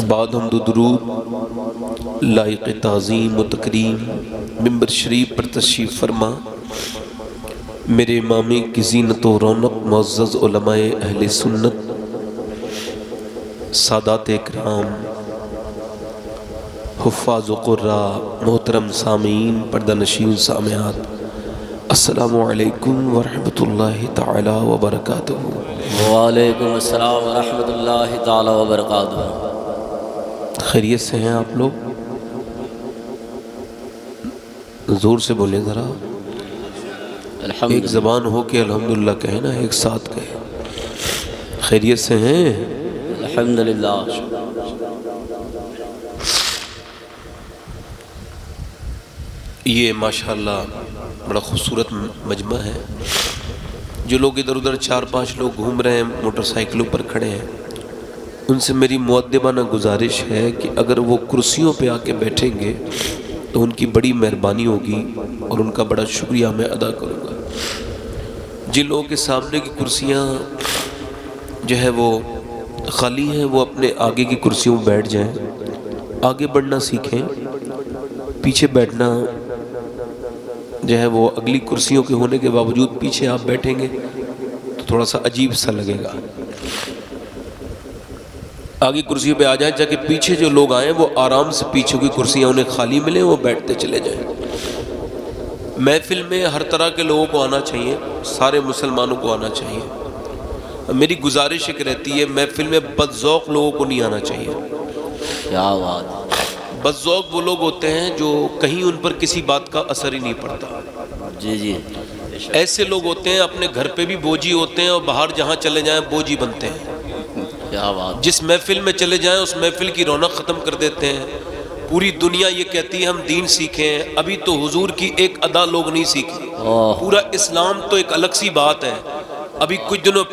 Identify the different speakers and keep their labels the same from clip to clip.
Speaker 1: بعد حمد و درود لائق تعظیم و تکریم منبر شریف پر تشریف فرما میرے امام کی زینت و رونق معزز علماء اہل سنت سادات اکرام حفاظ و قراء محترم سامعین پردہ نشین سامعات السلام علیکم ورحمۃ اللہ تعالی وبرکاتہ۔
Speaker 2: وعلیکم السلام ورحمۃ اللہ تعالی وبرکاتہ۔
Speaker 1: خیریت سے ہیں آپ لوگ؟ زور سے بولیں ذرا، ایک زبان ہو کے الحمدللہ کہیں نا، ایک ساتھ کہیں۔ خیریت سے ہیں؟
Speaker 2: الحمدللہ۔
Speaker 1: یہ ماشاءاللہ بڑا خوبصورت مجمع ہے۔ جو لوگ ادھر ادھر 4-5 لوگ گھوم رہے ہیں، موٹر سائیکلوں پر کھڑے ہیں، ان سے میری مؤدبانہ گزارش ہے کہ اگر وہ کرسیوں پہ آ کے بیٹھیں گے تو ان کی بڑی مہربانی ہوگی اور ان کا بڑا شکریہ میں ادا کروں گا۔ جن لوگوں کے سامنے کی کرسیاں جو ہے وہ خالی ہیں، وہ اپنے آگے کی کرسیوں میں بیٹھ جائیں، آگے بڑھنا سیکھیں۔ پیچھے بیٹھنا جو ہے وہ اگلی کرسیوں کے ہونے کے باوجود پیچھے آپ بیٹھیں گے تو تھوڑا سا عجیب سا لگے گا۔ آگے کرسیوں پہ آ جائیں تاکہ پیچھے جو لوگ آئیں وہ آرام سے پیچھے کی کرسیاں انہیں خالی ملیں، وہ بیٹھتے چلے جائیں۔ محفل میں ہر طرح کے لوگوں کو آنا چاہیے، سارے مسلمانوں کو آنا چاہیے۔ میری گزارش ایک رہتی ہے، محفل میں بدذوق لوگوں کو نہیں آنا چاہیے۔
Speaker 2: کیا بات!
Speaker 1: بدذوق وہ لوگ ہوتے ہیں جو کہیں ان پر کسی بات کا اثر ہی نہیں پڑتا۔
Speaker 2: جی
Speaker 1: ایسے لوگ ہوتے ہیں اپنے گھر پہ بھی بوجھی ہوتے ہیں اور باہر جہاں چلے جائیں بوجھی بنتے ہیں۔
Speaker 2: کیا بات!
Speaker 1: جس محفل میں چلے جائیں اس محفل کی رونق ختم کر دیتے ہیں۔ پوری دنیا یہ کہتی ہے ہم دین سیکھیں، ابھی تو حضور کی ایک ادا لوگ نہیں سیکھی۔ پورا اسلام تو ایک الگ سی بات ہے۔ ابھی کچھ دنوں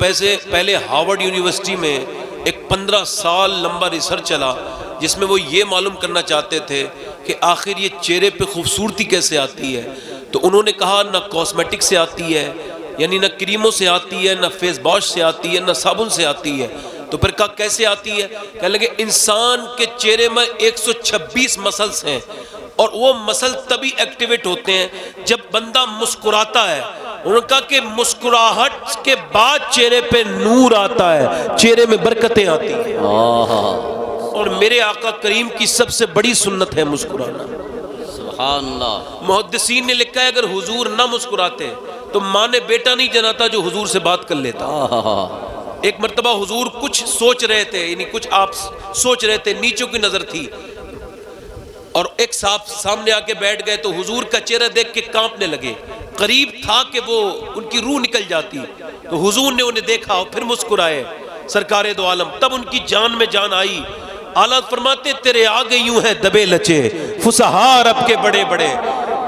Speaker 1: پہلے ہارورڈ یونیورسٹی میں ایک 15 سال لمبا ریسرچ چلا جس میں وہ یہ معلوم کرنا چاہتے تھے کہ آخر یہ چہرے پہ خوبصورتی کیسے آتی ہے۔ تو انہوں نے کہا نہ کاسمیٹک سے آتی ہے، یعنی نہ کریموں سے آتی ہے، نہ فیس واش سے آتی ہے، نہ صابن سے آتی ہے۔ تو پھر کہا کیسے آتی ہے؟ کہنے لگے انسان کے چہرے میں 126 مسلز ہیں اور وہ مسل تبھی ایکٹیویٹ ہوتے ہیں جب بندہ مسکراتا ہے۔ انہوں نے کہا کہ مسکراہٹ کے بعد چہرے پہ نور آتا ہے، چہرے میں برکتیں آتی ہیں۔ اور میرے آقا کریم کی سب سے بڑی سنت ہے مسکرانا۔
Speaker 2: سبحان اللہ۔
Speaker 1: محدثین نے لکھا ہے اگر حضور نہ مسکراتے تو ماں نے بیٹا نہیں جناتا جو حضور سے بات کر لیتا۔ ایک مرتبہ حضور کچھ سوچ رہے تھے، یعنی کچھ آپ سوچ رہے تھے، نیچوں کی نظر تھی اور ایک صاحب سامنے آ کے بیٹھ گئے تو حضور کا چہرہ دیکھ کے کانپنے لگے۔ قریب تھا کہ وہ ان کی روح نکل جاتی، تو حضور نے انہیں دیکھا اور پھر مسکرائے سرکار دو عالم۔ تب ان کی جان میں جان آئی۔ اعلیٰ فرماتے تیرے آگے یوں ہیں دبے لچے فصحا عرب کے بڑے بڑے۔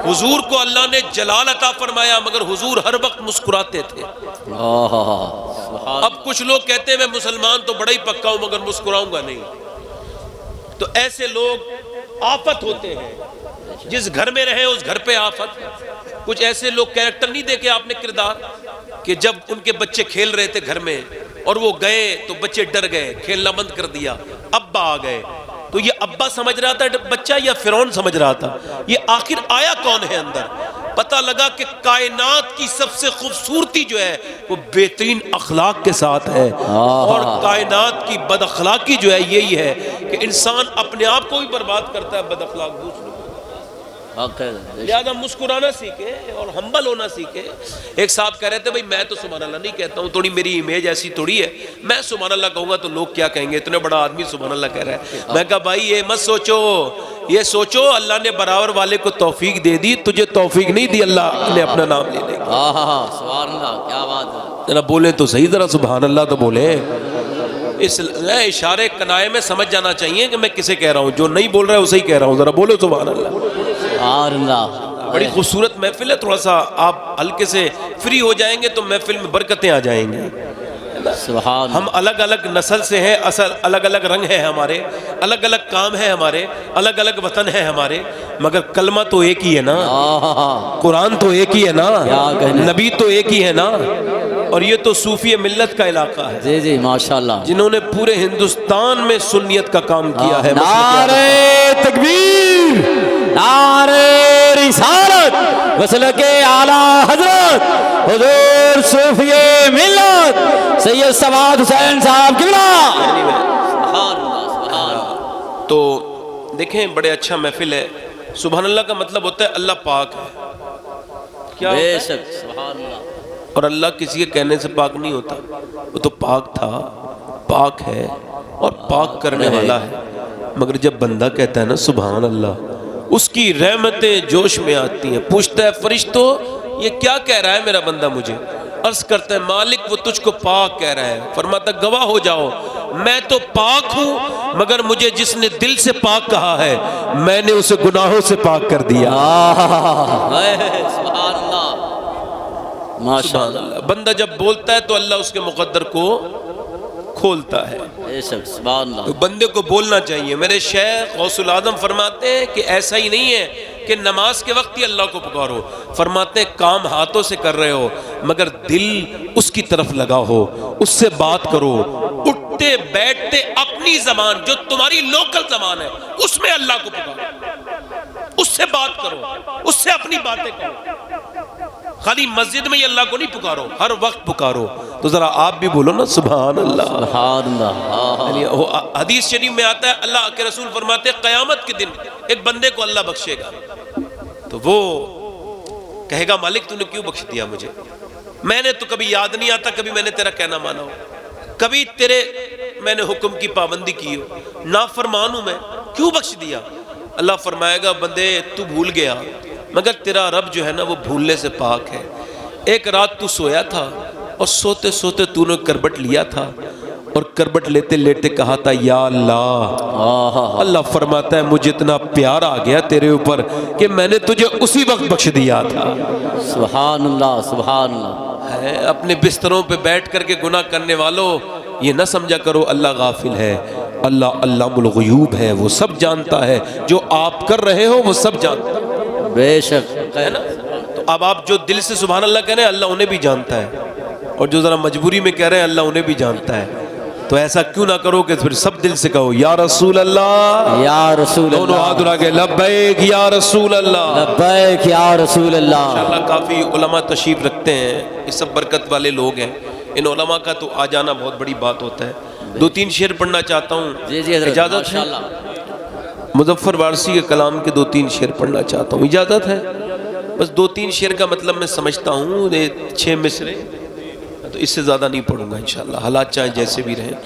Speaker 1: حضور کو اللہ نے جلال عطا فرمایا مگر حضور ہر وقت مسکراتے تھے۔ اب کچھ لوگ کہتے ہیں میں مسلمان تو بڑا ہی پکا ہوں مگر مسکراؤں گا نہیں۔ تو ایسے لوگ آفت ہوتے ہیں، جس گھر میں رہے اس گھر پہ آفت۔ کچھ ایسے لوگ کیریکٹر نہیں دیکھے آپ نے کردار، کہ جب ان کے بچے کھیل رہے تھے گھر میں اور وہ گئے تو بچے ڈر گئے، کھیلنا بند کر دیا، ابا آ گئے تو یہ ابا سمجھ رہا تھا بچہ یا فرعون سمجھ رہا تھا، یہ آخر آیا کون ہے اندر؟ پتہ لگا کہ کائنات کی سب سے خوبصورتی جو ہے وہ بہترین اخلاق کے ساتھ ہے، اور کائنات کی بد اخلاقی جو ہے یہی ہے کہ انسان اپنے آپ کو بھی برباد کرتا ہے، بد اخلاق دوسروں کو۔ لہذا مسکرانا سیکھے اور ہمبل ہونا سیکھے۔ ایک صاحب کہہ رہے تھے بھائی میں تو سبحان اللہ نہیں کہتا ہوں، تھوڑی میری امیج ایسی تھوڑی ہے، میں سبحان اللہ کہوں گا تو لوگ کیا کہیں گے، اتنا بڑا آدمی سبحان اللہ کہہ رہا ہے۔ میں کہا بھائی یہ مت سوچو، یہ سوچو اللہ نے برابر والے کو توفیق دے دی، تجھے توفیق نہیں دی اللہ نے اپنا نام لینے کی۔
Speaker 2: سبحان اللہ، کیا بات ہے!
Speaker 1: ذرا بولے تو صحیح، ذرا سبحان اللہ تو بولے۔ اس اشارے کنائے میں سمجھ جانا چاہیے کہ میں کسے کہہ رہا ہوں، جو نہیں بول رہا ہے اسے ہی کہہ رہا ہوں، ذرا بولو سبحان اللہ۔
Speaker 2: سبحان اللہ۔
Speaker 1: بڑی خوبصورت محفل ہے، تھوڑا سا آپ ہلکے سے فری ہو جائیں گے تو محفل میں برکتیں آ جائیں گی۔
Speaker 2: سبحان۔
Speaker 1: ہم الگ الگ نسل سے ہیں، اصل الگ الگ رنگ ہے ہمارے، الگ الگ کام ہے ہمارے، الگ الگ وطن ہے ہمارے، مگر کلمہ تو ایک ہی ہے نا، قرآن تو ایک ہی ہے نا، نبی تو ایک ہی ہے نا۔ اور یہ تو صوفی ملت کا علاقہ ہے
Speaker 2: جی جی ماشاءاللہ،
Speaker 1: جنہوں نے پورے ہندوستان میں سنیت کا کام کیا ہے.
Speaker 2: نعرہ تکبیر، نعرہ رسالت، مسلک اعلیٰ حضرت حضور صوفی ملت سید سواد حسین صاحب قبلہ. سبحان اللہ سبحان اللہ.
Speaker 1: تو دیکھیں بڑے اچھا محفل ہے. سبحان اللہ کا مطلب ہوتا ہے اللہ پاک ہے. کیا
Speaker 2: بے
Speaker 1: ہوتا ہے؟
Speaker 2: شک سبحان اللہ.
Speaker 1: اور اللہ کسی کے کہنے سے پاک نہیں ہوتا، وہ تو پاک تھا، پاک ہے اور پاک کرنے والا ہے. مگر جب بندہ کہتا ہے نا سبحان اللہ، اس کی رحمتیں جوش میں آتی ہیں. پوچھتا ہے فرشتوں یہ کیا کہہ رہا ہے میرا بندہ مجھے؟ عرض کرتا ہے مالک وہ تجھ کو پاک کہہ رہا ہے. فرماتا گواہ ہو جاؤ میں تو پاک ہوں، مگر مجھے جس نے دل سے پاک کہا ہے میں نے اسے گناہوں سے پاک کر دیا.
Speaker 2: سبحان اللہ ماشاء اللہ.
Speaker 1: بندہ جب بولتا ہے تو اللہ اس کے مقدر کو کھولتا ہے.
Speaker 2: بے شک سبحان
Speaker 1: تو
Speaker 2: اللہ.
Speaker 1: بندے کو بولنا چاہیے. میرے شیخ غوث العظم فرماتے ہیں کہ ایسا ہی نہیں ہے کہ نماز کے وقت ہی اللہ کو پکارو. فرماتے ہیں کام ہاتھوں سے کر رہے ہو مگر دل اس کی طرف لگا ہو، اس سے بات کرو. اٹھتے بیٹھتے اپنی زبان جو تمہاری لوکل زبان ہے اس میں اللہ کو پکارو، اس سے بات کرو، اس سے اپنی باتیں کرو. خالی مسجد میں ہی اللہ کو نہیں پکارو، ہر وقت پکارو. تو ذرا آپ بھی بولو نا سبحان اللہ.
Speaker 2: سبحان اللہ.
Speaker 1: حدیث شریف میں آتا ہے اللہ کے رسول فرماتے ہیں قیامت کے دن ایک بندے کو اللہ بخشے گا تو وہ کہے گا مالک تو نے کیوں بخش دیا مجھے؟ میں نے تو کبھی یاد نہیں آتا، کبھی میں نے تیرا کہنا مانا ہو، کبھی تیرے میں نے حکم کی پابندی کی ہو، نافرمان ہوں میں، کیوں بخش دیا؟ اللہ فرمائے گا بندے تو بھول گیا مگر تیرا رب جو ہے نا وہ بھولنے سے پاک ہے. ایک رات تو سویا تھا اور سوتے سوتے تو نے کربٹ لیا تھا اور کربٹ لیتے لیتے کہا تھا یا اللہ. اللہ فرماتا ہے مجھے اتنا پیار آ گیا تیرے اوپر کہ میں نے تجھے اسی وقت بخش دیا تھا.
Speaker 2: سبحان اللہ سبحان اللہ.
Speaker 1: اپنے بستروں پہ بیٹھ کر کے گناہ کرنے والوں یہ نہ سمجھا کرو اللہ غافل ہے. اللہ علام الغیوب ہے، وہ سب جانتا ہے. جو آپ کر رہے ہو وہ سب جانتا ہے.
Speaker 2: بے شک
Speaker 1: ہے نا؟ تو اب آپ جو دل سے سبحان اللہ کہہ رہے ہیں اللہ انہیں بھی جانتا ہے، اور جو ذرا مجبوری میں کہہ رہے ہیں اللہ انہیں بھی جانتا ہے. تو ایسا کیوں نہ کرو کہ پھر سب دل سے کہو یا رسول اللہ،
Speaker 2: یا رسول اللہ.
Speaker 1: دونوں ہاتھ اٹھا کے لبیک یا رسول اللہ.
Speaker 2: لبیک یا رسول اللہ.
Speaker 1: ماشاءاللہ کافی علماء تشریف رکھتے ہیں، یہ سب برکت والے لوگ ہیں. ان علماء کا تو آ جانا بہت بڑی بات ہوتا ہے. 2-3 شعر پڑھنا چاہتا ہوں،
Speaker 2: جی جی حضرت
Speaker 1: اجازت ہے؟
Speaker 2: ماشاءاللہ.
Speaker 1: مظفر وارسی کے کلام کے 2-3 شعر پڑھنا چاہتا ہوں، اجازت ہے؟ بس 2-3 شعر کا مطلب میں سمجھتا ہوں 6 مصرے، تو اس سے زیادہ نہیں پڑھوں گا انشاءاللہ، حالات چاہیں جیسے بھی رہیں.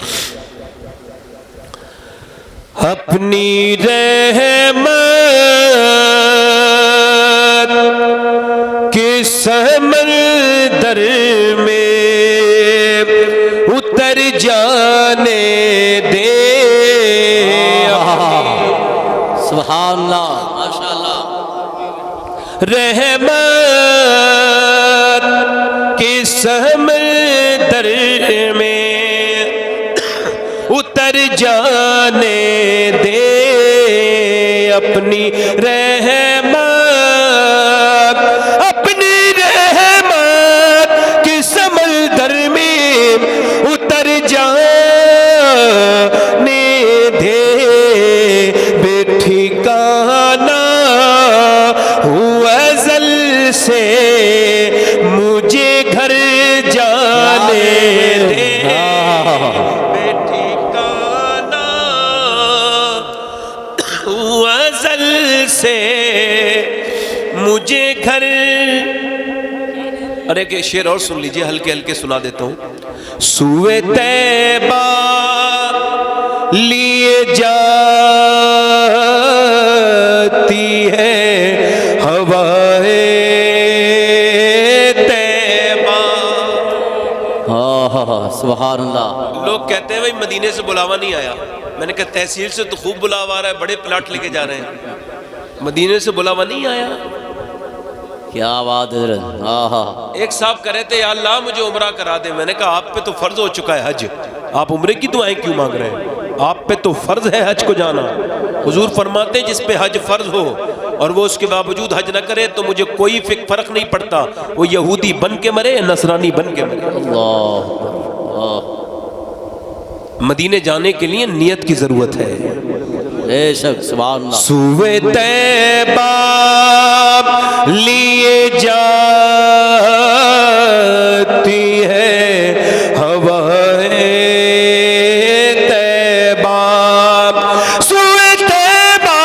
Speaker 1: اپنی رحمت کے سمندر میں اتر جانے دے.
Speaker 2: سبحان اللہ ماشاءاللہ.
Speaker 1: رحمت کے سمندر میں اتر جانے دے. اپنی رحمت، اپنی رحمت کے سمندر میں اتر جانے دے. بے ٹھکانہ ازل سے مجھے گھر جانے دے. بے ٹھکانہ ازل سے مجھے گھر. ارے کہ شعر اور سن لیجئے، ہلکے ہلکے سنا دیتا ہوں. سوئے طیبہ لیے جاتی ہے ہوائے طیبہ.
Speaker 2: سبحان اللہ.
Speaker 1: لوگ کہتے ہیں بھائی مدینے سے بلاوا نہیں آیا. میں نے کہا تحصیل سے تو خوب بلاوا آ رہا ہے، بڑے پلاٹ لے کے جا رہے ہیں، مدینے سے بلاوا نہیں آیا.
Speaker 2: کیا بات حضرت.
Speaker 1: ایک صاحب کہہ رہے تھے یا اللہ مجھے عمرہ کرا دے. میں نے کہا آپ پہ تو فرض ہو چکا ہے حج، آپ عمرے کی دعائیں کیوں مانگ رہے ہیں؟ آپ پہ تو فرض ہے حج کو جانا. حضور فرماتے ہیں جس پہ حج فرض ہو اور وہ اس کے باوجود حج نہ کرے تو مجھے کوئی فرق نہیں پڑتا وہ یہودی بن کے مرے یا نصرانی بن کے مرے۔
Speaker 2: اللہ اللہ،
Speaker 1: مدینے جانے کے لیے نیت کی ضرورت ہے۔
Speaker 2: بے شک، سبحان اللہ۔
Speaker 1: سوئے طیبہ لیے جاتی ہے ہوائے طیبہ، سوئے طیبہ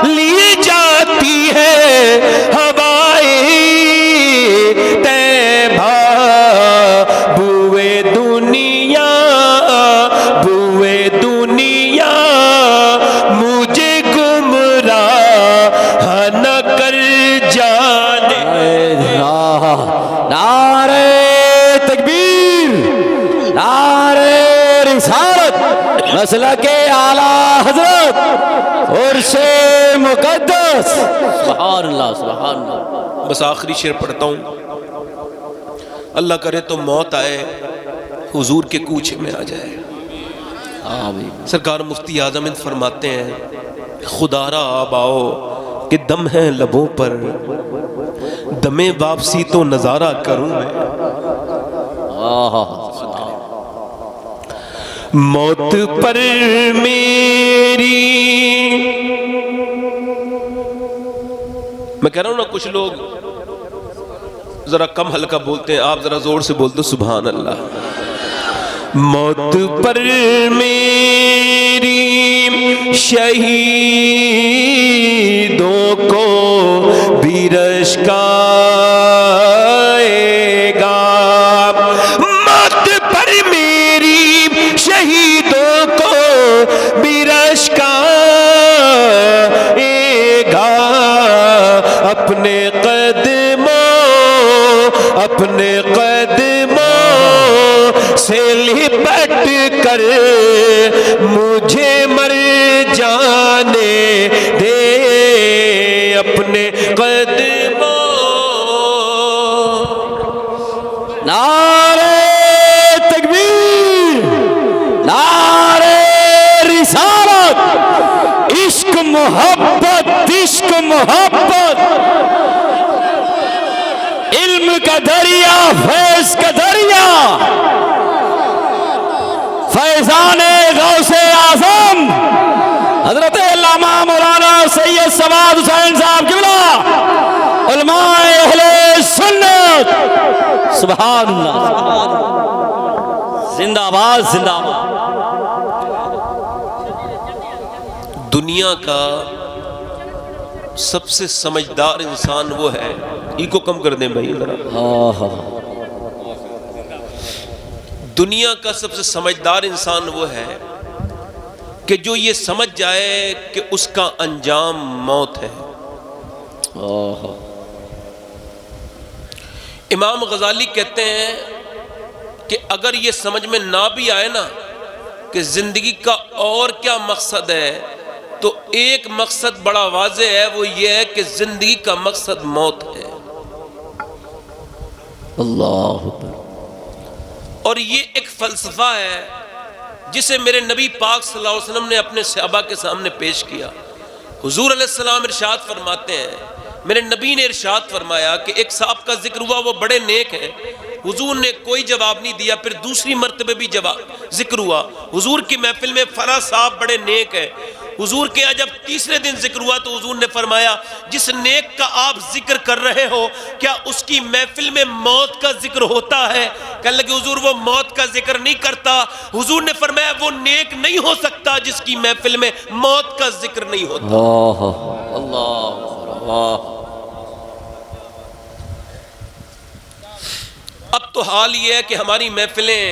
Speaker 1: لیے جاتی ہے ہوائے طیبہ، بوئے دنیا بوئے دنیا مجھے گمراہ نہ کر جانے۔
Speaker 2: نعرہ تکبیر، نعرہ رسالت، مسلک اعلیٰ حضرت عرش مقدس، سبحان اللہ سبحان اللہ۔
Speaker 1: بس آخری شعر پڑھتا ہوں، اللہ کرے تو موت آئے حضور کے کوچے میں آ جائے۔
Speaker 2: آمین۔
Speaker 1: سرکار مفتی اعظم ہند فرماتے ہیں، خدا را آباؤ کہ دم ہے لبوں پر، دم واپسی تو نظارہ کروں میں۔ موت پر میری، میں کہہ رہا ہوں نا کچھ لوگ ذرا کم ہلکا بولتے ہیں، آپ ذرا زور سے بول دو سبحان اللہ۔ موت پر میری شہیدوں کو بھی رشک آئے گا، موت پر میری شہیدوں کو بھی رشک آئے گا، اپنے قدموں سے لپٹ کر مجھے مر جانے دے، اپنے قدموں۔
Speaker 2: نعرہ تکبیر، نعرہ رسالت، عشق محبت، عشق محبت، علم کا دریا، فیض کا دریا، فیضان غوث اعظم حضرت علامہ مولانا سید سواد حسین صاحب قبلہ، علماء اہل سنت، سبحان اللہ سبحان اللہ، زندہ باد زندہ باد۔
Speaker 1: دنیا کا سب سے سمجھدار انسان وہ ہے، ایکو کم کر دیں بھائی ذرا، دنیا کا سب سے سمجھدار انسان وہ ہے کہ جو یہ سمجھ جائے کہ اس کا انجام موت ہے۔ امام غزالی کہتے ہیں کہ اگر یہ سمجھ میں نہ بھی آئے نا کہ زندگی کا اور کیا مقصد ہے، تو ایک مقصد بڑا واضح ہے، وہ یہ ہے کہ زندگی کا مقصد موت ہے۔
Speaker 2: اللہ،
Speaker 1: اور یہ ایک فلسفہ ہے جسے میرے نبی پاک صلی اللہ علیہ وسلم نے اپنے صحابہ کے سامنے پیش کیا۔ حضور علیہ السلام ارشاد فرماتے ہیں، میرے نبی نے ارشاد فرمایا کہ ایک صاحب کا ذکر ہوا، وہ بڑے نیک ہیں۔ حضور نے کوئی جواب نہیں دیا، پھر دوسری مرتبہ بھی ذکر ہوا، حضور کی محفل میں فلاں صاحب بڑے نیک ہیں۔ حضور کے یہاں جب تیسرے دن ذکر ہوا تو حضور نے فرمایا، جس نیک کا آپ ذکر کر رہے ہو کیا اس کی محفل میں موت کا ذکر ہوتا ہے؟ کہنے لگے حضور وہ موت کا ذکر نہیں کرتا۔ حضور نے فرمایا وہ نیک نہیں ہو سکتا جس کی محفل میں موت کا ذکر نہیں ہوتا۔
Speaker 2: اللہ،
Speaker 1: اب تو حال یہ ہے کہ ہماری محفلیں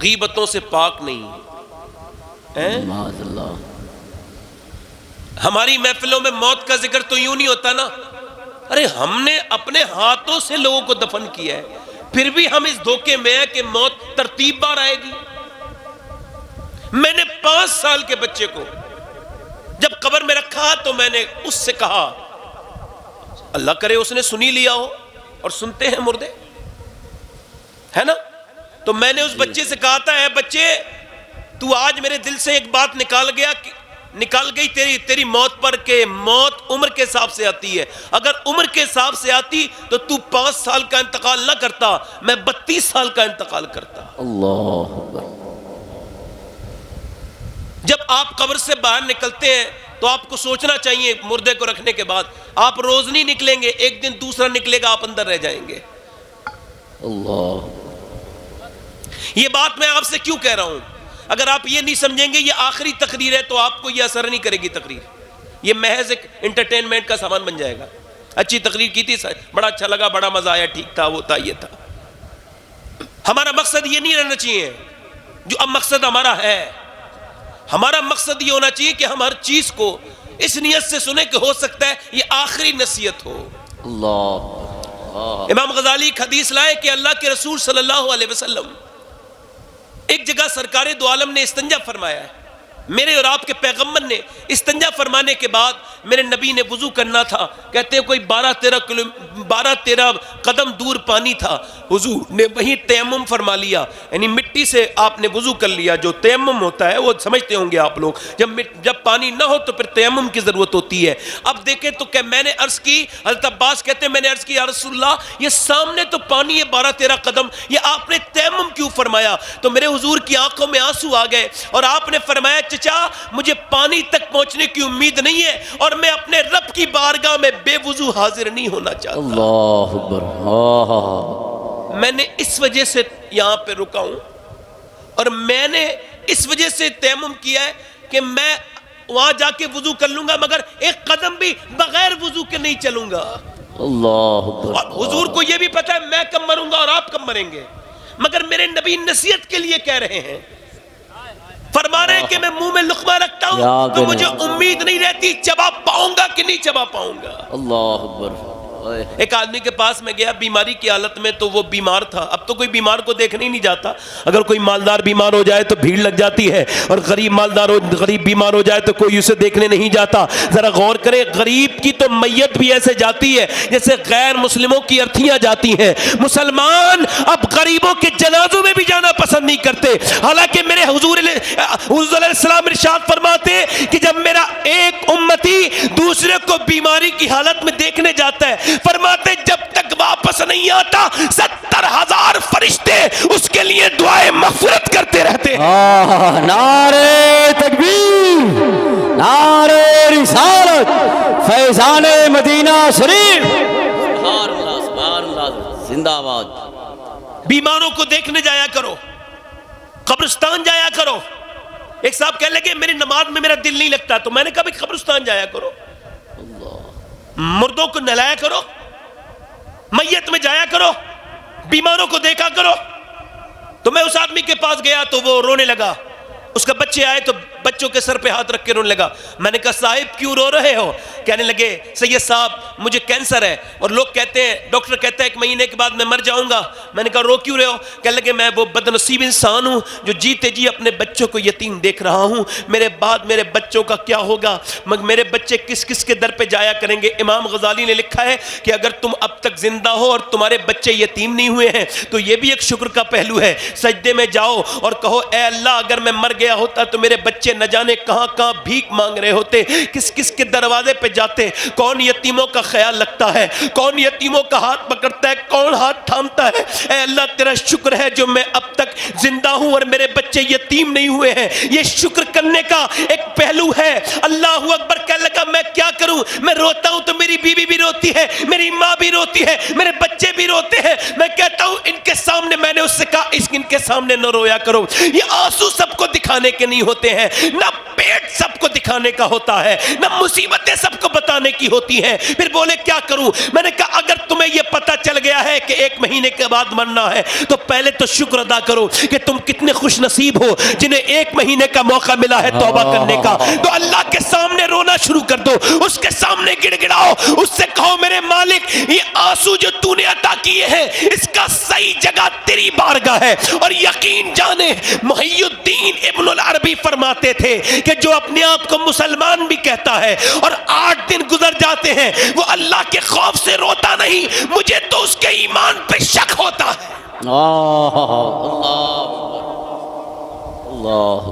Speaker 1: غیبتوں سے پاک نہیں ہیں۔
Speaker 2: معاذ اللہ،
Speaker 1: ہماری محفلوں میں موت کا ذکر تو یوں نہیں ہوتا نا۔ ارے ہم نے اپنے ہاتھوں سے لوگوں کو دفن کیا ہے، پھر بھی ہم اس دھوکے میں ہیں کہ موت ترتیب بار آئے گی۔ میں نے 5 سال کے بچے کو جب قبر میں رکھا تو میں نے اس سے کہا، اللہ کرے اس نے سنی لیا ہو، اور سنتے ہیں مردے، ہے نا؟ تو میں نے اس بچے سے کہا تھا، اے بچے تو آج میرے دل سے ایک بات نکال گیا نکال گئی تیری موت پر کہ موت عمر کے حساب سے آتی ہے. اگر عمر کے حساب سے آتی تو 5 سال کا انتقال نہ کرتا, میں 32 سال کا انتقال کرتا.
Speaker 2: اللہ اکبر.
Speaker 1: جب آپ قبر سے باہر نکلتے ہیں تو آپ کو سوچنا چاہیے, مردے کو رکھنے کے بعد آپ روز نہیں نکلیں گے, ایک دن دوسرا نکلے گا, آپ اندر رہ جائیں گے.
Speaker 2: اللہ.
Speaker 1: یہ بات میں آپ سے کیوں کہہ رہا ہوں؟ اگر آپ یہ نہیں سمجھیں گے یہ آخری تقریر ہے تو آپ کو یہ اثر نہیں کرے گی تقریر, یہ محض ایک انٹرٹینمنٹ کا سامان بن جائے گا. اچھی تقریر کی تھی, بڑا اچھا لگا, بڑا مزہ آیا, ٹھیک تھا, وہ تھا, یہ تھا. ہمارا مقصد یہ نہیں رہنا چاہیے جو اب مقصد ہمارا ہے. ہمارا مقصد یہ ہونا چاہیے کہ ہم ہر چیز کو اس نیت سے سنیں کہ ہو سکتا ہے یہ آخری نصیحت ہو.
Speaker 2: اللہ.
Speaker 1: امام غزالی ایک حدیث لائے کہ اللہ کے رسول صلی اللہ علیہ وسلم ایک جگہ سرکار دو عالم نے استنجا فرمایا ہے. میرے اور آپ کے پیغمبر نے استنجا فرمانے کے بعد میرے نبی نے وضو کرنا تھا. کہتے ہیں کوئی 12-13 قدم دور پانی تھا, حضور نے وہیں تیمم فرما لیا, یعنی مٹی سے آپ نے وضو کر لیا. جو تیمم ہوتا ہے وہ سمجھتے ہوں گے آپ لوگ, جب پانی نہ ہو تو پھر تیمم کی ضرورت ہوتی ہے. اب دیکھیں تو کہ میں نے عرض کی, حضرت عباس کہتے ہیں میں نے عرض کی یا رسول اللہ یہ سامنے تو پانی ہے 12-13 قدم, یہ آپ نے تیمم کیوں فرمایا؟ تو میرے حضور کی آنکھوں میں آنسو آ گئے اور آپ نے فرمایا چچا مجھے پانی تک پہنچنے کی امید نہیں ہے اور میں اپنے رب کی بارگاہ میں بے وضو حاضر نہیں ہونا چاہتا.
Speaker 2: اللہ اکبر.
Speaker 1: میں نے اس وجہ سے یہاں پہ رکا ہوں اور میں نے اس وجہ سے تیمم کیا ہے کہ میں وہاں جا کے وضو کر لوں گا مگر ایک قدم بھی بغیر وضو کے نہیں چلوں گا.
Speaker 2: اللہ اکبر.
Speaker 1: اور حضور کو یہ بھی پتا ہے میں کب مروں گا اور آپ کب مریں گے, مگر میرے نبی نصیحت کے لیے کہہ رہے ہیں, فرما رہے ہیں کہ میں منہ میں لقمہ رکھتا ہوں تو مجھے امید نہیں رہتی چبا پاؤں گا کہ نہیں چبا پاؤں گا.
Speaker 2: اللہ اکبر.
Speaker 1: ایک آدمی کے پاس میں گیا بیماری کی حالت میں, تو وہ بیمار تھا. اب تو کوئی بیمار کو دیکھنے ہی نہیں جاتا, اگر کوئی مالدار بیمار ہو جائے تو بھیڑ لگ جاتی ہے, اور غریب بیمار ہو جائے تو کوئی اسے دیکھنے نہیں جاتا. ذرا غور کریں, غریب کی تو میت بھی ایسے جاتی ہے جیسے غیر مسلموں کی ارتھیاں جاتی ہیں. مسلمان اب غریبوں کے جنازوں میں بھی جانا پسند نہیں کرتے, حالانکہ میرے حضور علیہ السلام ارشاد فرماتے کہ جب میرا ایک امتی دوسرے کو بیماری کی حالت میں دیکھنے جاتا ہے, فرماتے جب تک واپس نہیں آتا 70,000 فرشتے اس کے لیے دعائیں مغفرت کرتے رہتے ہیں.
Speaker 2: نعرہ تکبیر, نعرہ رسالت, فیضان مدینہ شریف. سبحان اللہ, سبحان اللہ, زندہ باد.
Speaker 1: بیماروں کو دیکھنے جایا کرو, قبرستان جایا کرو. ایک صاحب کہنے لگے میری نماز میں میرا دل نہیں لگتا, تو میں نے کہا بھی قبرستان جایا کرو, مردوں کو نہلایا کرو, میت میں جایا کرو, بیماروں کو دیکھا کرو. تو میں اس آدمی کے پاس گیا تو وہ رونے لگا, اس کا بچے آئے تو بچوں کے سر پہ ہاتھ رکھ کے رونے لگا. میں نے کہا صاحب کیوں رو رہے ہو؟ کہنے لگے سید صاحب مجھے کینسر ہے اور لوگ کہتے ہیں, ڈاکٹر کہتا ہے 1 مہینے کے بعد میں مر جاؤں گا. میں نے کہا رو کیوں رہے ہو؟ کہنے لگے میں وہ بد نصیب انسان ہوں جو جیتے جی اپنے بچوں کو یتیم دیکھ رہا ہوں, میرے بعد میرے بچوں کا کیا ہوگا, مگر میرے بچے کس کس کے در پہ جایا کریں گے. امام غزالی نے لکھا ہے کہ اگر تم اب تک زندہ ہو اور تمہارے بچے یتیم نہیں ہوئے ہیں تو یہ بھی ایک شکر کا پہلو ہے. سجدے میں جاؤ اور کہو اے اللہ اگر میں مر گیا ہوتا تو میرے بچے نہ جانے کہاں کہاں بھیک مانگ رہے ہوتے, کس کس کے دروازے پہ جاتے, کون یتیموں کا خیال رکھتا ہے, کون یتیموں کا ہاتھ پکڑتا ہے, کون ہاتھ تھامتا ہے. اے اللہ تیرا شکر ہے جو میں اب تک زندہ ہوں اور میرے بچے یتیم نہیں ہوئے ہیں. یہ شکر کرنے کا ایک پہلو ہے. اللہ اکبر کہنے لگا میں کیا کروں, میں روتا ہوں تو میری بیوی بھی روتی ہے, میری ماں بھی روتی ہے, میرے بچے بھی روتے ہیں. میں کہتا ہوں ان کے سامنے, میں نے اس سے کہا ان کے سامنے نہ رویا کرو, یہ آنسو سب کو دکھانے کے نہیں ہوتے ہیں, نہ پیٹ سب کو دکھانے کا ہوتا ہے, نہ مصیبتیں سب کو بتانے کی ہوتی ہیں. پھر بولے کیا کروں؟ میں نے کہا اگر تمہیں یہ پتا چل گیا ہے کہ 1 مہینے کے بعد مرنا ہے تو پہلے تو شکر ادا کرو کہ تم کتنے خوش نصیب ہو جنہیں 1 مہینے کا موقع ملا ہے توبہ کرنے کا. تو اللہ کے سامنے رونا شروع کر دو, اس کے سامنے گڑ گڑاؤ, اس سے کہو میرے مالک یہ آنسو جو تو نے عطا کیے ہیں اس کا صحیح جگہ تیری بارگاہ ہے. اور یقین جانے محی الدین ابن العربی فرماتے تھے کہ جو اپنے آپ کو مسلمان بھی کہتا ہے اور 8 دن گزر جاتے ہیں وہ اللہ کے خوف سے روتا نہیں, مجھے تو اس کے ایمان پہ شک ہوتا ہے.
Speaker 2: اللہ.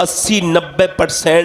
Speaker 1: 80-90%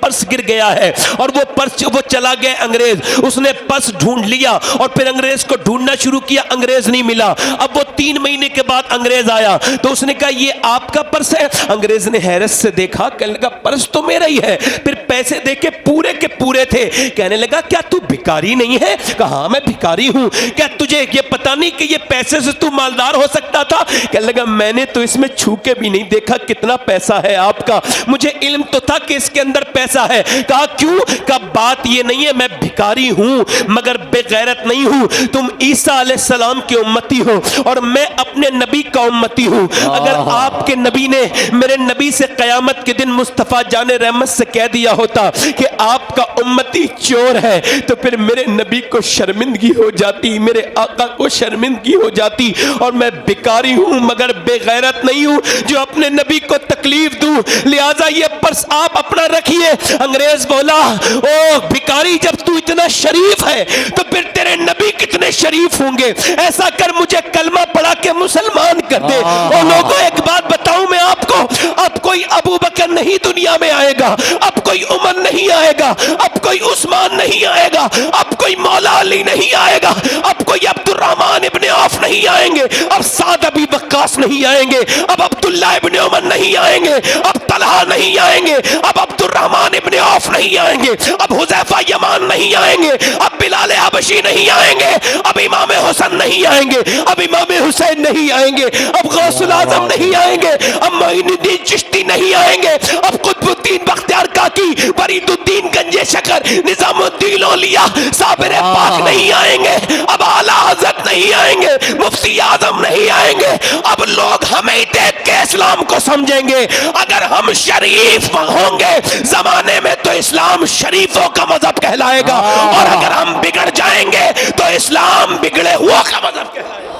Speaker 1: پرس گر گیا ہے اور وہ چلا گیا انگریز. اس نے پرس ڈھونڈ لیا اور پھر انگریز کو ڈھونڈنا شروع کیا, انگریز نہیں ملا. اب وہ 3 مہینے کے بعد انگریز آیا تو اس نے کہا یہ آپ کا پرس ہے؟ انگریز نے حیرت سے دیکھا, کہنے لگا پرس تو میرا ہی ہے. پھر پیسے دے کے پورے تھے. کہنے لگا کیا تو بھکاری نہیں ہے؟ کہا ہاں میں بھکاری ہوں. کیا تجھے یہ پتا نہیں کہ یہ پیسے سے تو مالدار ہو سکتا تھا؟ کہنے لگا میں نے تو اس میں چھو کے بھی نہیں دیکھا کتنا پیسہ ہے آپ کا, مجھے علم تو تھا کہ اس کے اندر پیسہ ہے. کہا کیوں؟ کہا بات یہ نہیں ہے, میں بھکاری ہوں مگر بے غیرت نہیں ہوں. تم عیسیٰ علیہ السلام کی امتی ہو اور میں اپنے نبی کا امتی ہوں. اگر آپ کے نبی نے میرے نبی سے قیامت کے دن مصطفیٰ جان رحمت سے کہہ دیا ہوتا کہ آپ کا امتی چور ہے تو پھر میرے نبی کو شرمندگی ہو جاتی, میرے آقا کو شرمندگی ہو جاتی. اور میں بھکاری ہوں مگر بے غیرت نہیں ہوں جو اپنے نبی کو تکلیف دوں, لہذا یہ پرس آپ اپنا رکھیے. انگریز بولا او بھکاری, جب تو اتنا شریف ہے تو پھر تیرے نبی کتنے شریف ہوں گے. ایسا کر مجھے کلمہ پڑھا کے مسلمان کر دے. اور لوگوں ایک بات بتاؤں میں آپ کو, اب کوئی ابو بکر نہیں دنیا میں آئے گا, اب کوئی عمر نہیں آئے گا, اب کوئی عثمان نہیں آئے گا, اب کوئی مولا علی نہیں آئے گا, اب کوئی عبد الرحمن ابن عوف نہیں آئیں گے, اب سعد ابی وقاص نہیں آئیں گے, اب عبداللہ ابن عمر نہیں آئیں گے, اب طلحہ نہیں آئیں گے, اب عبد الرحمن ابن عوف نہیں آئیں گے, اب حذیفہ یمان نہیں آئیں گے, اب بلال حبشی نہیں آئیں گے, اب امام حسن نہیں آئیں گے, اب امام حسین نہیں آئیں گے, اب غوث العظم نہیں آئیں گے, اب معین الدین چشتی نہیں آئیں گے, اب قطب الدین بختیار کاکی, فرید الدین گنجے شکر, نظام الدین اولیاء, صابر پاک نہیں آئیں گے, اب اعلیٰ حضرت نہیں آئیں گے, مفتی اعظم نہیں آئیں گے. اب لوگ ہمیں دیکھ کے اسلام کو سمجھیں گے. اگر ہم شریف ہوں گے زمانے میں تو اسلام شریفوں کا مذہب کہلائے گا, اور اگر ہم بگڑ جائیں گے تو اسلام بگڑے ہوا کا مذہب کہلائے گا.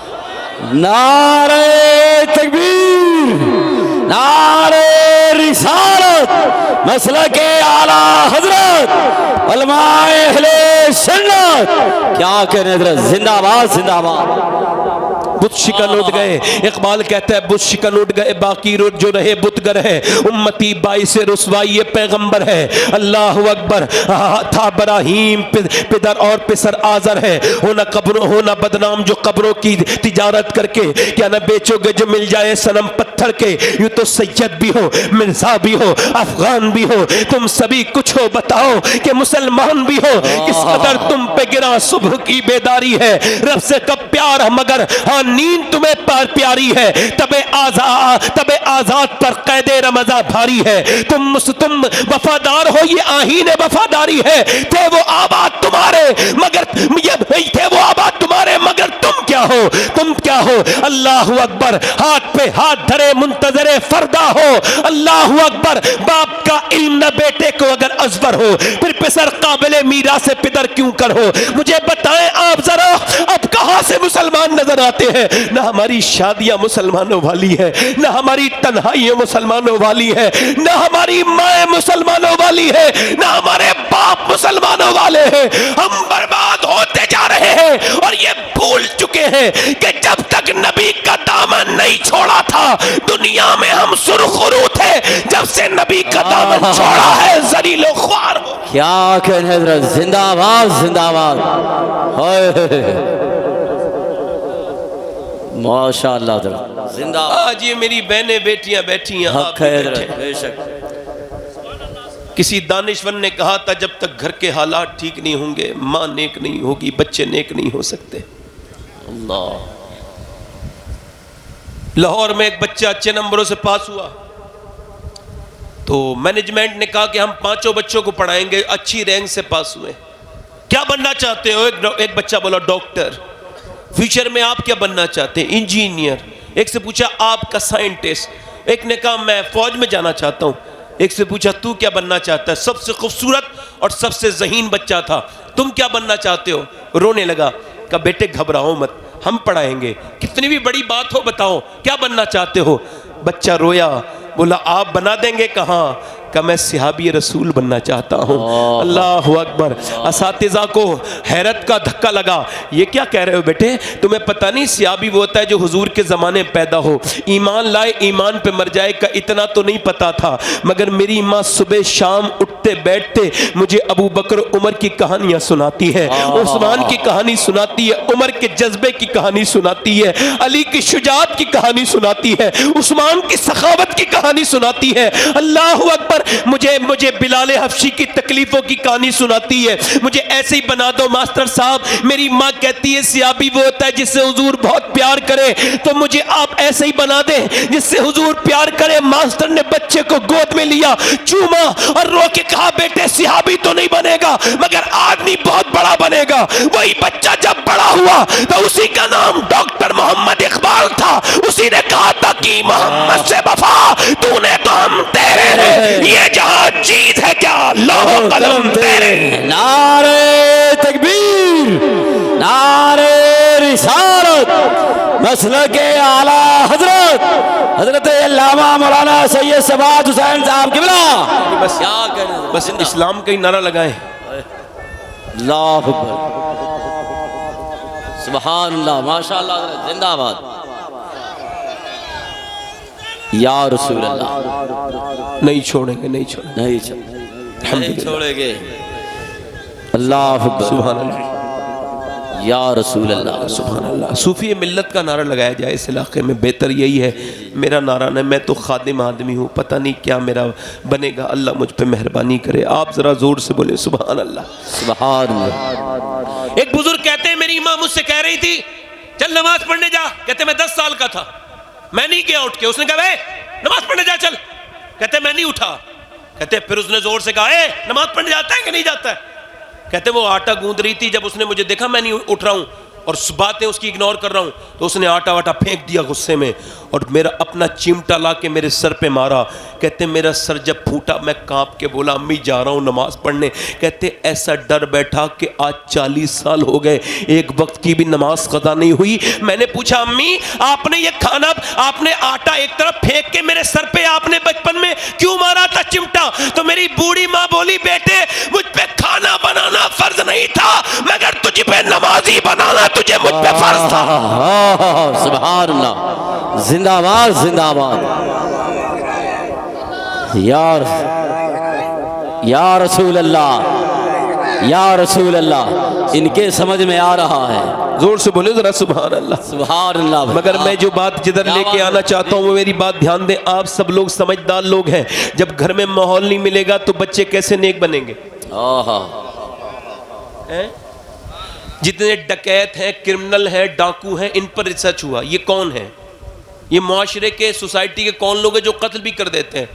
Speaker 2: نعرہ تکبیر, نعرہ رسالت, مسلک اعلیٰ حضرت علماء اہل سنت. کیا کہنے حضرت, زندہ باد زندہ باد.
Speaker 1: بت شکن اٹھ گئے, اقبال کہتا ہے بت شکن اٹھ گئے, باقی جو رہے بتگر ہے, امتی باعث رسوائی پیغمبر ہے. اللہ اکبر. تھا ابراہیم پدر اور پسر آزر ہے, ہونا بدنام جو قبروں کی تجارت کر کے, کیا نہ بیچو گے جو مل جائے صنم پتھر کے. یوں تو سید بھی ہو, مرزا بھی ہو, افغان بھی ہو, تم سبھی کچھ ہو, بتاؤ کہ مسلمان بھی ہو. کس قدر تم پہ گرا صبح کی بیداری ہے, رب سے کب پیار مگر ہاں نیند تمہیں پیاری ہے. تب آزاد پر قید رمضان بھاری ہے. تم وفادار ہو, یہ آہین وفاداری ہے. تھے وہ آباد تمہارے مگر تم کیا ہو. اللہ اکبر. ہاتھ پہ ہاتھ دھرے منتظر فردا ہو. اللہ اکبر. باپ کا علم نہ بیٹے کو اگر ازبر ہو, پھر پسر قابل میراث سے پدر کیوں کر ہو. مجھے بتائیں آپ ذرا, اب کہاں سے مسلمان نظر آتے ہیں؟ نہ ہماری شادیاں مسلمانوں والی ہے, نہ ہماری تنہائیاں مسلمانوں والی ہے, نہ ہماری مائیں مسلمانوں والی ہے, نہ ہمارے باپ مسلمانوں والے ہیں. ہم برباد ہوتے جا رہے ہیں اور یہ بھول چکے ہیں کہ جب تک نبی کا دامن نہیں چھوڑا تھا دنیا میں ہم سرخرو تھے, جب سے نبی کا دامن چھوڑا ہے ذلیل و خوار ہو.
Speaker 2: کیا کہنے حضرت, زندہ باد زندہ باد. ماشاء اللہ حضرت, زندہ.
Speaker 1: آج یہ میری بہنیں بیٹیاں بیٹھی ہیں,
Speaker 2: حق ہے حضرت, بے شک.
Speaker 1: کسی دانشور نے کہا تھا جب تک گھر کے حالات ٹھیک نہیں ہوں گے ماں نیک نہیں ہوگی, بچے نیک نہیں ہو سکتے.
Speaker 2: اللہ.
Speaker 1: لاہور میں ایک بچہ اچھے نمبروں سے پاس ہوا تو مینجمنٹ نے کہا کہ ہم 5 بچوں کو پڑھائیں گے, اچھی رینک سے پاس ہوئے. کیا بننا چاہتے ہو؟ ایک بچہ بولا ڈاکٹر. فیوچر میں آپ کیا بننا چاہتے ہیں؟ انجینئر. ایک سے پوچھا آپ کا سائنٹسٹ. ایک نے کہا میں فوج میں جانا چاہتا ہوں. ایک سے پوچھا تو کیا بننا چاہتا ہے؟ سب سے خوبصورت اور سب سے ذہین بچہ تھا. تم کیا بننا چاہتے ہو؟ رونے لگا. کہا بیٹے گھبراؤ مت, ہم پڑھائیں گے, کتنی بھی بڑی بات ہو بتاؤ کیا بننا چاہتے ہو. بچہ رویا, بولا آپ بنا دیں گے. کہاں؟ کہ میں صحابی رسول بننا چاہتا ہوں۔ اللہ اکبر۔ اساتذہ کو حیرت کا دھکا لگا، یہ کیا کہہ رہے ہو بیٹے؟ تمہیں پتہ نہیں صحابی وہ ہوتا ہے جو حضور کے زمانے میں پیدا ہو، ایمان لائے ایمان پہ مر جائے کا اتنا تو نہیں پتا تھا، مگر میری ماں صبح شام اٹھتے بیٹھتے مجھے ابو بکر عمر کی کہانیاں سناتی ہے، عثمان کی کہانی سناتی ہے، عمر کے جذبے کی کہانی سناتی ہے، علی کی شجاعت کی کہانی سناتی ہے، عثمان کی سخاوت کی کہانی سناتی ہے۔ اللہ اکبر۔ مجھے بلال حبشی کی تکلیفوں کی کہانی سناتی ہے۔ مجھے ایسے ہی بنا دو ماسٹر صاحب۔ میری ماں کہتی ہے صحابی وہ ہوتا ہے جس سے حضور بہت پیار کرے، تو مجھے آپ ایسے ہی بنا دیں جس سے حضور پیار کرے۔ ماسٹر نے بچے کو گود میں لیا، چوما اور رو کے کہا بیٹے صحابی تو نہیں بنے گا مگر آدمی بہت بڑا بنے گا۔ وہی بچہ جب بڑا ہوا تو اسی کا نام ڈاکٹر محمد اقبال تھا۔ اسی نے کہا تھا کہ محمد سے وفا تو نے تو ہم تیرے ہیں، یہ جہاں چیز ہے کیا لوح قلم تیرے۔
Speaker 2: نعرہ تکبیر، نعرہ رسالت، مسلک اعلیٰ حضرت علامہ مولانا سید سبات حسین صاحب قبلہ۔
Speaker 1: بس
Speaker 2: کیا کہنا،
Speaker 1: بس اسلام کا ہی نعرہ لگائیں۔
Speaker 2: اللہ اکبر، سبحان اللہ، ماشاءاللہ، زندہ آباد یا رسول اللہ۔
Speaker 1: نہیں چھوڑیں گے، نہیں چھوڑیں گے،
Speaker 2: نہیں چھوڑیں گے۔ اللہ اکبر،
Speaker 1: سبحان اللہ،
Speaker 2: یا رسول اللہ،
Speaker 1: سبحان اللہ۔ صوفی ملت کا نعرہ لگایا جائے اس علاقے میں، بہتر یہی ہے۔ میرا نعرہ نہیں، میں تو خادم آدمی ہوں، پتہ نہیں کیا میرا بنے گا، اللہ مجھ پہ مہربانی کرے۔ آپ ذرا زور سے بولے سبحان اللہ،
Speaker 2: سبحان اللہ۔
Speaker 1: ایک بزرگ کہتے ہیں میری ماں مجھ سے کہہ رہی تھی چل نماز پڑھنے جا، کہتے میں 10 سال کا تھا، میں نہیں گیا اٹھ کے، اس نے کہا اے نماز پڑھنے جا چل، کہتے میں نہیں اٹھا، کہتے پھر اس نے زور سے کہا اے نماز پڑھنے جاتا ہے کہ نہیں جاتا ہے، کہتے وہ آٹا گوندھ رہی تھی، جب اس نے مجھے دیکھا میں نہیں اٹھ رہا ہوں اور باتیں اس کی اگنور کر رہا ہوں تو اس نے آٹا واٹا پھینک دیا غصے میں اور میرا اپنا چمٹا لا کے میرے سر پہ مارا۔ کہتے میرا سر جب پھوٹا میں کانپ کے بولا امی جا رہا ہوں نماز پڑھنے۔ کہتے ایسا ڈر بیٹھا کہ آج 40 سال ہو گئے ایک وقت کی بھی نماز قضا نہیں ہوئی۔ میں نے پوچھا امی آپ نے یہ کھانا، آپ نے آٹا ایک طرف پھینک کے میرے سر پہ آپ نے بچپن میں کیوں مارا تھا چمٹا؟ تو میری بوڑھی ماں بولی بیٹے مجھ پہ کھانا بنانا فرض نہیں تھا مگر تجھ پہ نمازی بنانا تجھے مجھ پہ فرض تھا۔
Speaker 2: سبحان اللہ، زندہ آباد، زندہ آباد، یا رسول اللہ، یا رسول اللہ۔ ان کے سمجھ میں آ رہا ہے،
Speaker 1: زور سے بولے ذرا سبحان اللہ،
Speaker 2: سبحان اللہ۔
Speaker 1: مگر میں جو بات جدھر لے کے آنا چاہتا ہوں وہ میری بات دھیان دیں، آپ سب لوگ سمجھدار لوگ ہیں، جب گھر میں ماحول نہیں ملے گا تو بچے کیسے نیک بنیں گے؟ جتنے ڈکیت ہیں، کرمنل ہیں، ڈاکو ہیں، ان پر ریسرچ ہوا یہ کون ہیں، یہ معاشرے کے سوسائٹی کے کون لوگ ہیں جو قتل بھی کر دیتے ہیں۔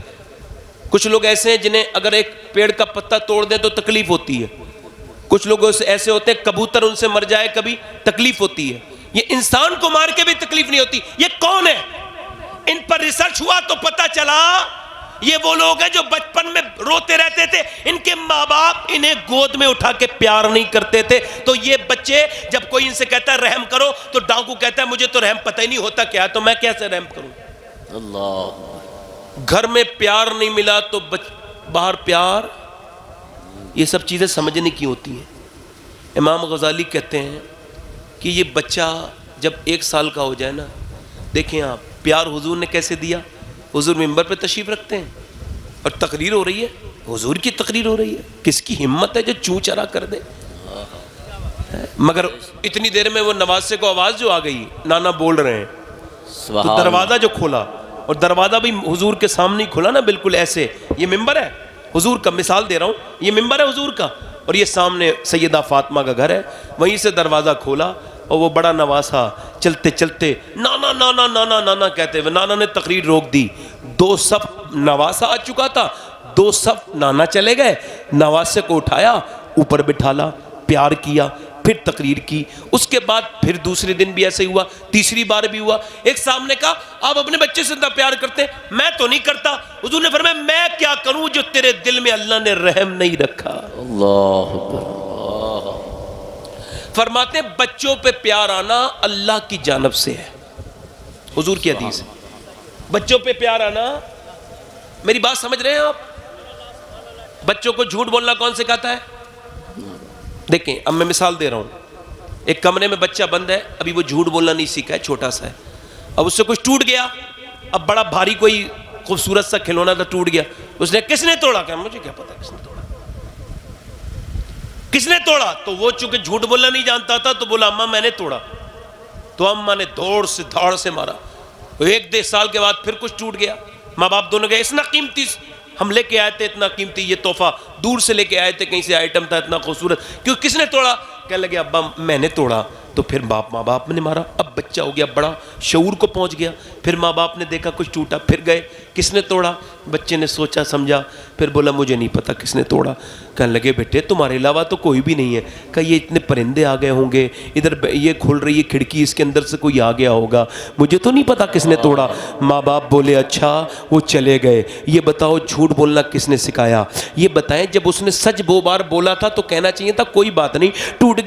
Speaker 1: کچھ لوگ ایسے ہیں جنہیں اگر ایک پیڑ کا پتا توڑ دیں تو تکلیف ہوتی ہے، کچھ لوگ ایسے ہوتے ہیں کبوتر ان سے مر جائے کبھی تکلیف ہوتی ہے، یہ انسان کو مار کے بھی تکلیف نہیں ہوتی، یہ کون ہے؟ ان پر ریسرچ ہوا تو پتہ چلا یہ وہ لوگ ہیں جو بچپن میں روتے رہتے تھے، ان کے ماں باپ انہیں گود میں اٹھا کے پیار نہیں کرتے تھے، تو یہ بچے جب کوئی ان سے کہتا ہے رحم کرو تو ڈاکو کہتا ہے مجھے تو رحم پتہ ہی نہیں ہوتا کیا ہے تو میں کیسے رحم کروں؟
Speaker 2: اللہ،
Speaker 1: گھر میں پیار نہیں ملا تو باہر پیار، یہ سب چیزیں سمجھنے کی ہوتی ہیں۔ امام غزالی کہتے ہیں کہ یہ بچہ جب 1 سال کا ہو جائے نا، دیکھیں آپ پیار حضور نے کیسے دیا، حضور ممبر پہ تشریف رکھتے ہیں اور تقریر ہو رہی ہے، حضور کی تقریر ہو رہی ہے، کس کی ہمت ہے جو چوں چرا کر دے؟ مگر اتنی دیر میں وہ نواسے کو آواز جو آ گئی نانا بول رہے ہیں تو دروازہ جو کھولا، اور دروازہ بھی حضور کے سامنے ہی کھلا نا، بالکل ایسے، یہ ممبر ہے حضور کا، مثال دے رہا ہوں، یہ ممبر ہے حضور کا اور یہ سامنے سیدہ فاطمہ کا گھر ہے، وہیں سے دروازہ کھولا اور وہ بڑا نواسا چلتے چلتے نانا نانا نانا نانا کہتے ہوئے، نانا نے تقریر روک دی، 2 صف نواسا آ چکا تھا، 2 صف نانا چلے گئے، نواسے کو اٹھایا اوپر بٹھالا، پیار کیا، پھر تقریر کی، اس کے بعد پھر دوسرے دن بھی ایسے ہوا، تیسری بار بھی ہوا، ایک سامنے کہا آپ اپنے بچے سے اتنا پیار کرتے ہیں، میں تو نہیں کرتا، حضور نے فرمایا میں کیا کروں جو تیرے دل میں اللہ نے رحم نہیں رکھا۔
Speaker 2: اللہ اکبر،
Speaker 1: فرماتے ہیں بچوں پہ پیار آنا اللہ کی جانب سے ہے، حضور کی حدیث ہے، بچوں پہ پیار آنا، میری بات سمجھ رہے ہیں آپ؟ بچوں کو جھوٹ بولنا کون سکھاتا ہے؟ دیکھیں اب میں مثال دے رہا ہوں، ایک کمرے میں بچہ بند ہے، ابھی وہ جھوٹ بولنا نہیں سیکھا ہے، چھوٹا سا ہے، اب اس سے کچھ ٹوٹ گیا، اب بڑا بھاری کوئی خوبصورت سا کھلونا تھا ٹوٹ گیا، اس نے کس نے توڑا؟ کہ مجھے کیا پتا کس نے توڑا، کس نے توڑا؟ تو وہ چونکہ جھوٹ بولنا نہیں جانتا تھا تو بولا اماں میں نے توڑا، تو اماں نے دھاڑ سے مارا، ایک 1.5 سال کے بعد پھر کچھ ٹوٹ گیا، ماں باپ دونوں گئے، اتنا قیمتی ہم لے کے آئے تھے، اتنا قیمتی یہ تحفہ دور سے لے کے آئے تھے، کہیں سے آئٹم تھا اتنا خوبصورت، کیوں کس نے توڑا؟ کہنے لگے ابا میں نے توڑا، تو پھر ماں باپ نے مارا، اب بچہ ہو گیا بڑا، شعور کو پہنچ گیا، پھر ماں باپ نے دیکھا کچھ ٹوٹا، پھر گئے کس نے توڑا؟ بچے نے سوچا سمجھا، پھر بولا مجھے نہیں پتا کس نے توڑا، کہنے لگے بیٹے تمہارے علاوہ تو کوئی بھی نہیں ہے، کہا یہ اتنے پرندے آ گئے ہوں گے، ادھر یہ کھل رہی ہے کھڑکی، اس کے اندر سے کوئی آ گیا ہوگا، مجھے تو نہیں پتا کس نے توڑا۔ ماں باپ بولے اچھا، وہ چلے گئے، یہ بتاؤ جھوٹ بولنا کس نے سکھایا؟ یہ بتائیں جب اس نے سچ 2 بار بولا تھا تو کہنا چاہیے تھا کوئی بات نہیں، ٹوٹ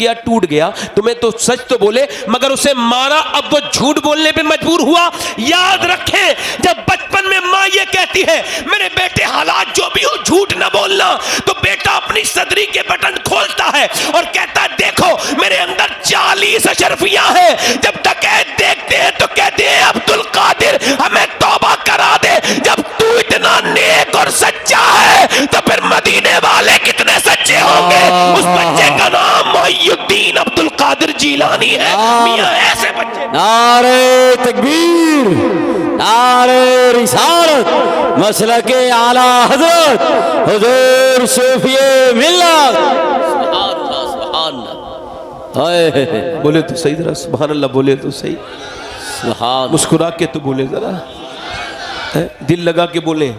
Speaker 1: گیا، تمہیں تو سچ تو بولے، مگر اسے مارا، اب وہ جھوٹ بولنے پہ مجبور ہوا۔ یاد رکھیں جب بچپن میں ماں یہ کہتی ہے میرے بیٹے حالات جو بھی ہو جھوٹ نہ بولنا، تو بیٹا اپنی صدری کے بٹن کھولتا ہے اور کہتا ہے دیکھو میرے اندر 40 اشرفیاں ہیں، جب ڈکیت دیکھتے ہیں تو کہتے ہیں عبد القادر ہمیں توبہ کرا دے، جب تو اتنا نیک اور سچا ہے تو پھر مدینے والے کتنے سچے ہوں گے۔ اس بچے کا نام محی الدین عبد القادر جیلانی ہے۔ میاں ایسے بچے،
Speaker 2: نعرہ تکبیر، نعرہ رسالت، مسلک اعلیٰ حضرت حضور صوفی ملت، سبحان اللہ سبحان اللہ،
Speaker 1: بولے تو صحیح ذرا سبحان اللہ، بولے تو صحیح،
Speaker 2: سبحان،
Speaker 1: مسکرا کے تو بولے ذرا، دل لگا کے بولیں۔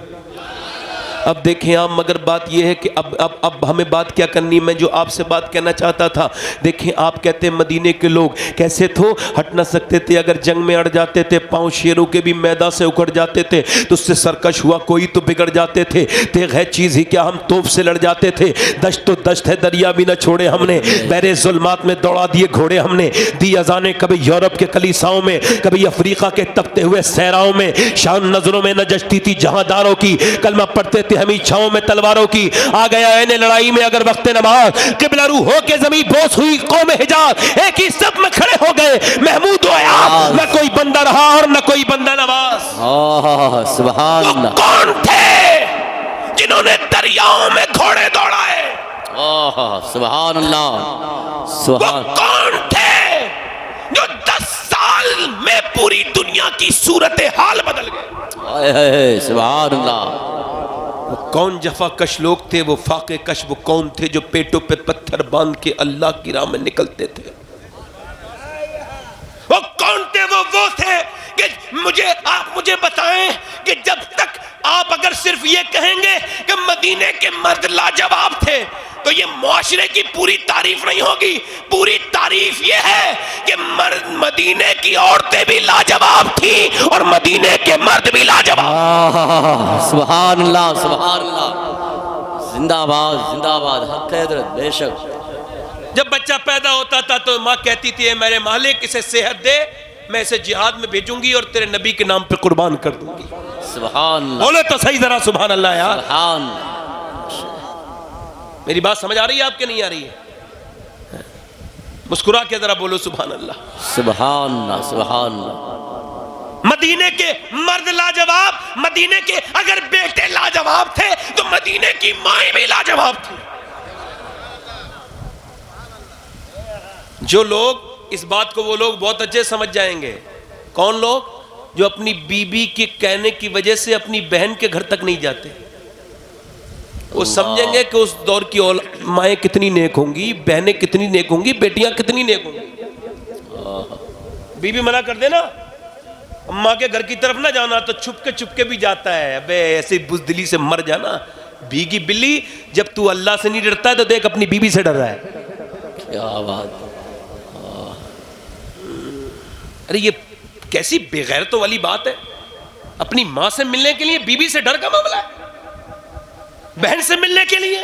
Speaker 1: اب دیکھیں آپ، مگر بات یہ ہے کہ اب ہمیں بات کیا کرنی، میں جو آپ سے بات کہنا چاہتا تھا، دیکھیں آپ کہتے ہیں مدینے کے لوگ کیسے تھو، ہٹ نہ سکتے تھے، اگر جنگ میں اڑ جاتے تھے، پاؤں شیروں کے بھی میدان سے اکھڑ جاتے تھے تو اس سے سرکش ہوا کوئی تو بگڑ جاتے تھے، تیغ ہے چیز ہی کیا ہم توپ سے لڑ جاتے تھے، دشت تو دشت ہے دریا بھی نہ چھوڑے ہم نے، بحر ظلمات میں دوڑا دیے گھوڑے ہم نے، دی اذانیں کبھی یورپ کے کلیساؤں میں، کبھی افریقہ کے تپتے ہوئے صحراؤں میں، شان نظروں میں نہ جچتی تھی جہاں داروں کی، کلمہ پڑھتے تھے ہمیں چھاؤں میں تلواروں کی، آ گیا عین لڑائی میں اگر وقت نماز، قبلہ رو ہو کے زمین بوس ہوئی قوم حجاز، ایک ہی صف میں کھڑے ہو گئے محمود و عیاض، نہ کوئی بندہ رہا اور نہ کوئی بندہ نواز۔
Speaker 2: سبحان
Speaker 1: وہ
Speaker 2: اللہ،
Speaker 1: کون تھے جنہوں نے دریاؤں میں گھوڑے دوڑائے؟
Speaker 2: سبحان اللہ،
Speaker 1: وہ
Speaker 2: سبحان،
Speaker 1: کون تھے جو 10 سال میں پوری دنیا کی صورتحال بدل گئے؟
Speaker 2: سبحان اللہ،
Speaker 1: وہ کون جفا کش لوگ تھے، وہ فاقے کش وہ کون تھے جو پیٹوں پہ پتھر باندھ کے اللہ کی راہ میں نکلتے تھے؟ وہ کون تھے؟ وہ تھے کہ آپ مجھے بتائیں کہ جب تک آپ اگر صرف یہ کہیں گے کہ مدینے کے مرد لاجواب تھے تو یہ معاشرے کی پوری تعریف نہیں ہوگی، پوری تعریف یہ ہے کہ مدینے کی عورتیں بھی لاجواب تھیں اور مدینے کے مرد بھی لاجواب۔
Speaker 2: سبحان اللہ، سبحان اللہ، زندہ آباد، زندہ آباد، حق ہے حضرت، بے شک۔
Speaker 1: جب بچہ پیدا ہوتا تھا تو ماں کہتی تھی اے میرے مالک اسے صحت دے، میں اسے جہاد میں بھیجوں گی اور تیرے نبی کے نام پہ قربان کر دوں گی۔
Speaker 2: سبحان اللہ،
Speaker 1: بولے تو صحیح ذرا سبحان اللہ یار۔
Speaker 2: سبحان،
Speaker 1: میری بات سمجھ آ رہی ہے آپ کے نہیں آ رہی ہے؟ مسکرا کے ذرا بولو سبحان اللہ۔
Speaker 2: سبحان اللہ، سبحان اللہ،
Speaker 1: مدینے کے مرد لاجواب، مدینے کے اگر بیٹے لاجواب تھے تو مدینے کی مائیں بھی لاجواب تھی۔ جو لوگ اس بات کو، وہ لوگ بہت اچھے سمجھ جائیں گے، کون لوگ؟ جو اپنی بیوی کے کہنے کی وجہ سے اپنی بہن کے گھر تک نہیں جاتے، وہ سمجھیں گے کہ اس دور کی مائیں کتنی نیک ہوں گی، بہنیں کتنی نیک ہوں گی، بیٹیاں کتنی نیک ہوں گی۔ بیوی منع کر دے نا، اماں کے گھر کی طرف نہ جانا تو چھپ کے بھی جاتا ہے، ابے ایسے بزدلی سے مر جانا بھیگی بلی، جب تو اللہ سے نہیں ڈرتا ہے تو دیکھ اپنی بیوی سے ڈر رہا ہے۔
Speaker 2: کیا بات،
Speaker 1: ارے یہ کیسی بے غیرتوں والی بات ہے، اپنی ماں سے ملنے کے لیے بیوی سے ڈر کا معاملہ ہے، بہن سے ملنے کے لیے۔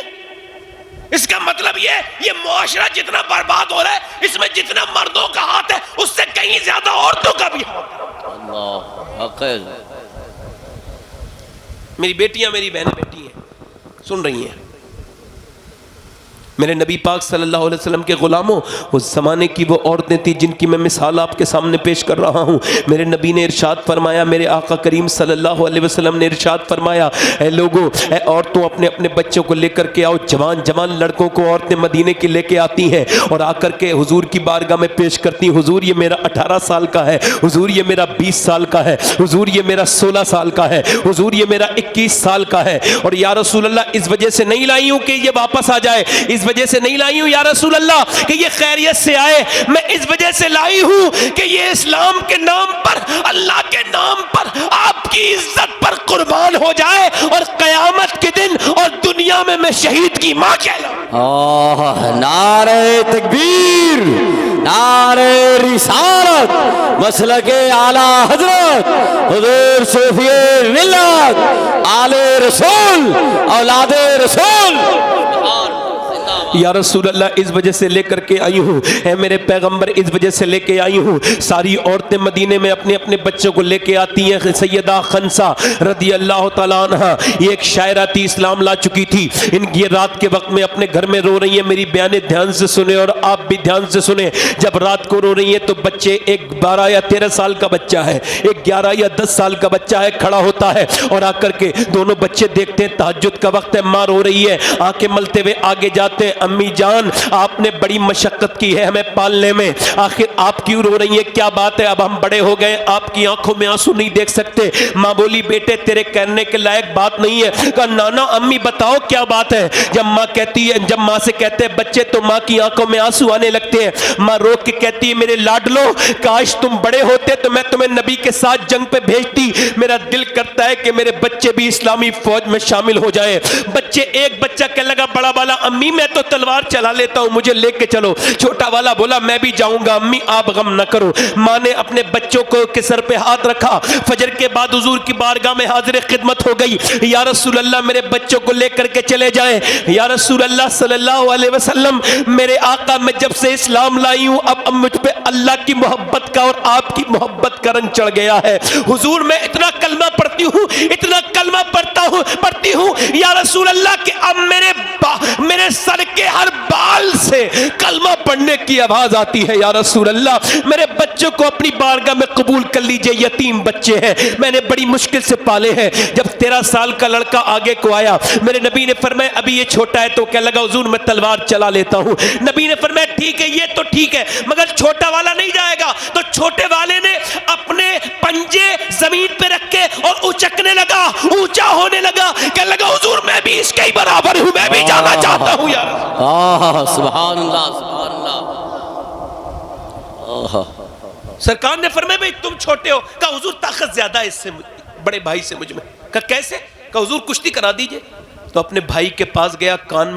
Speaker 1: اس کا مطلب یہ معاشرہ جتنا برباد ہو رہا ہے، اس میں جتنا مردوں کا ہاتھ ہے اس سے کہیں زیادہ عورتوں کا بھی ہاتھ ہے۔
Speaker 2: اللہ حق ہے،
Speaker 1: میری بیٹیاں، میری بہنیں بیٹی ہیں، سن رہی ہیں، میرے نبی پاک صلی اللہ علیہ وسلم کے غلاموں، اس زمانے کی وہ عورتیں تھیں جن کی میں مثال آپ کے سامنے پیش کر رہا ہوں۔ میرے نبی نے ارشاد فرمایا، میرے آقا کریم صلی اللہ علیہ وسلم نے ارشاد فرمایا، اے لوگوں، اے عورتوں، اپنے اپنے بچوں کو لے کر کے آؤ۔ جوان لڑکوں کو عورتیں مدینے کی لے کے آتی ہیں اور آ کر کے حضور کی بارگاہ میں پیش کرتی ہیں، حضور یہ میرا 18 سال کا ہے، حضور یہ میرا 20 سال کا ہے، حضور یہ میرا 16 سال کا ہے، حضور یہ میرا 21 سال کا ہے، اور یا رسول اللہ اس وجہ سے نہیں لائی ہوں کہ یہ واپس آ جائے، اس وجہ سے نہیں لائی ہوں یا رسول اللہ کہ یہ خیریت سے آئے، میں اس وجہ سے لائی ہوں کہ یہ اسلام کے نام پر، اللہ کے نام پر، آپ کی عزت پر قربان ہو جائے اور قیامت کے دن اور دنیا میں شہید کی ماں کہلاؤں۔
Speaker 2: نعرہ تکبیر، نعرہ رسالت، مسلک اعلی حضرت حضور صوفی ملت، آل رسول، اولاد رسول۔
Speaker 1: یا رسول اللہ اس وجہ سے لے کر کے آئی ہوں، اے میرے پیغمبر اس وجہ سے لے کے آئی ہوں۔ ساری عورتیں مدینے میں اپنے اپنے بچوں کو لے کے آتی ہیں۔ سیدہ خنسا رضی اللہ تعالیٰ عنہ یہ ایک شاعرہ تھی، اسلام لا چکی تھی، ان کی رات کے وقت میں اپنے گھر میں رو رہی ہیں۔ میری بیانیں دھیان سے سنیں اور آپ بھی دھیان سے سنیں۔ جب رات کو رو رہی ہیں تو بچے، ایک 12 یا 13 سال کا بچہ ہے، ایک 11 یا 10 سال کا بچہ ہے، کھڑا ہوتا ہے اور آ کر کے دونوں بچے دیکھتے ہیں تہجد کا وقت ہے، ماں رو رہی ہے، آنکھیں ملتے ہوئے آگے جاتے ہیں، امی جان آپ نے بڑی مشقت کی ہے ہمیں پالنے میں، آخر آپ کیوں رو رہی ہیں، کیا بات ہے، اب ہم بڑے ہو گئے، آپ کی آنکھوں میں آنسو نہیں دیکھ سکتے۔ ماں بولی بیٹے تیرے کہنے کے لائق بات نہیں ہے۔ کہا نانا امی بتاؤ کیا بات ہے۔ جب ماں کہتی ہے، جب ماں سے کہتے ہیں بچے تو ماں کی آنکھوں میں آنسو آنے لگتے ہیں۔ ماں رو کے کہتی ہے میرے لاڈلو کاش تم بڑے ہوتے تو میں تمہیں نبی کے ساتھ جنگ پہ بھیجتی، میرا دل کرتا ہے کہ میرے بچے بھی اسلامی فوج میں شامل ہو جائیں۔ بچے، ایک بچہ کہنے لگا بڑا والا امی میں تو تلوار چلا لیتا ہوں مجھے لے کے چلو۔ چھوٹا والا بولا میں بھی جاؤں گا امی آپ غم نہ کرو۔ ماں نے اپنے بچوں کو کے سر پہ ہاتھ رکھا، فجر کے بعد حضور کی بارگاہ میں حاضر خدمت ہو گئی، یا رسول اللہ میرے بچوں کو لے کر کے چلے جائیں۔ یا رسول اللہ صلی اللہ علیہ وسلم میرے آقا میں جب سے اسلام لائی ہوں اب مجھ پہ اللہ کی محبت کا اور آپ کی محبت کا رنگ چڑھ گیا ہے۔ حضور میں اتنا کلمہ پڑھتی ہوں، اتنا کلمہ پڑھتی ہوں یا رسول اللہ کہ اب میرے سر کے ہر بال سے کلمہ پڑھنے کی آواز آتی ہے۔ یا رسول اللہ میرے بچوں کو اپنی بارگاہ میں قبول کر لیجئے، یتیم بچے ہیں، میں نے بڑی مشکل سے پالے ہیں۔ جب 13 سال کا لڑکا آگے کو آیا، میرے نبی نے فرمایا ابھی یہ چھوٹا ہے تو کہنے لگا حضور میں تلوار چلا لیتا ہوں۔ نبی نے فرمایا ٹھیک ہے یہ تو ٹھیک ہے مگر چھوٹا والا نہیں جائے گا۔ تو چھوٹے والے نے اپنے پنجے زمین پہ رکھے اور اچکنے لگا، اونچا ہونے لگا، کہنے لگا حضور میں بھی اس کے ہی برابر ہوں، میں بھی جانا چاہتا ہوں۔ یا
Speaker 2: سبحان اللہ، سبحان اللہ۔
Speaker 1: سرکار نے فرمایا بھئی تم چھوٹے ہو، کہا حضور طاقت زیادہ ہے اس سے، بڑے بھائی سے مجھ میں۔ کہا کیسے؟ کہا حضور کشتی کرا دیجئے۔ تو اپنے بھائی کے پاس گیا، کان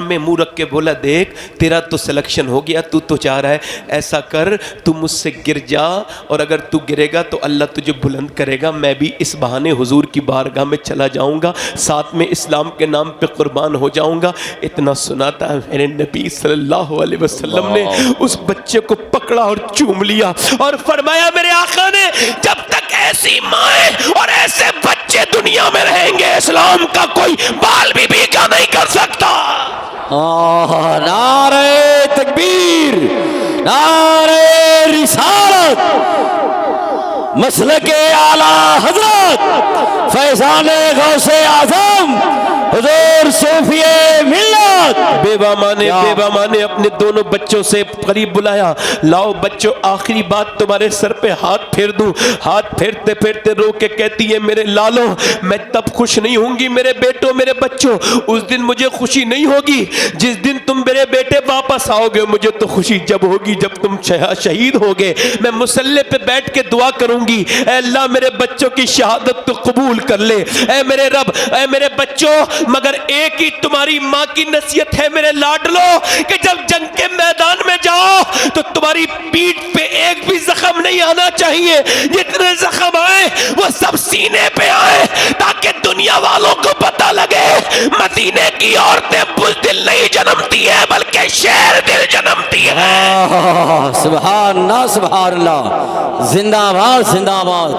Speaker 1: میں منہ رکھ کے بولا دیکھ تیرا تو سلیکشن ہو گیا، تو چاہ رہا ہے ایسا کر تو مجھ سے گر جا اور اگر تو گرے گا تو اللہ تجھے بلند کرے گا، میں بھی اس بہانے حضور کی بارگاہ میں چلا جاؤں گا، ساتھ میں اسلام کے نام پہ قربان ہو جاؤں گا۔ اتنا سنا تھا میرے نبی صلی اللہ علیہ وسلم نے اس بچے کو پکڑا اور چوم لیا اور فرمایا میرے آقا نے جب تک ایسی مائیں اور ایسے بچے دنیا میں رہیں گے اسلام کا کوئی بال بھی بیکا نہیں کر سکتا۔
Speaker 2: نعرہ تکبیر، نعرہ رسالت، مسلک اعلی حضرت فیضان غوث اعظم حضور صوفی ملت۔
Speaker 1: بیوہ ماں نے اپنے دونوں بچوں سے قریب بلایا، لاؤ بچوں آخری بات تمہارے سر پہ ہاتھ پھیر دوں۔ ہاتھ پھیرتے پھیرتے رو کے کہتی ہے میرے لالو میں تب خوش نہیں ہوں گی میرے بیٹوں میرے بچوں، اس دن مجھے خوشی نہیں ہوگی جس دن تم میرے بیٹے واپس آؤ گے، مجھے تو خوشی جب ہوگی جب تم شہید ہوگے۔ میں مصلی پہ بیٹھ کے دعا کروں گی اے اللہ میرے بچوں کی شہادت تو قبول کر لے، اے میرے رب، اے میرے بچوں، مگر ایک ہی تمہاری ماں کی نصیحت ہے میرے لاڈلو کہ جب جنگ کے میدان میں جاؤ تو تمہاری پیٹھ پہ ایک بھی زخم نہیں آنا چاہیے، جتنے زخم آئے وہ سب سینے پہ آئے تاکہ دنیا والوں کو پتہ لگے مدینے کی عورتیں بزدل نہیں جنمتی ہیں بلکہ شیر دل جنمتی ہیں۔
Speaker 2: سبحان اللہ، سبحان اللہ، زندہ باد، زندہ باد۔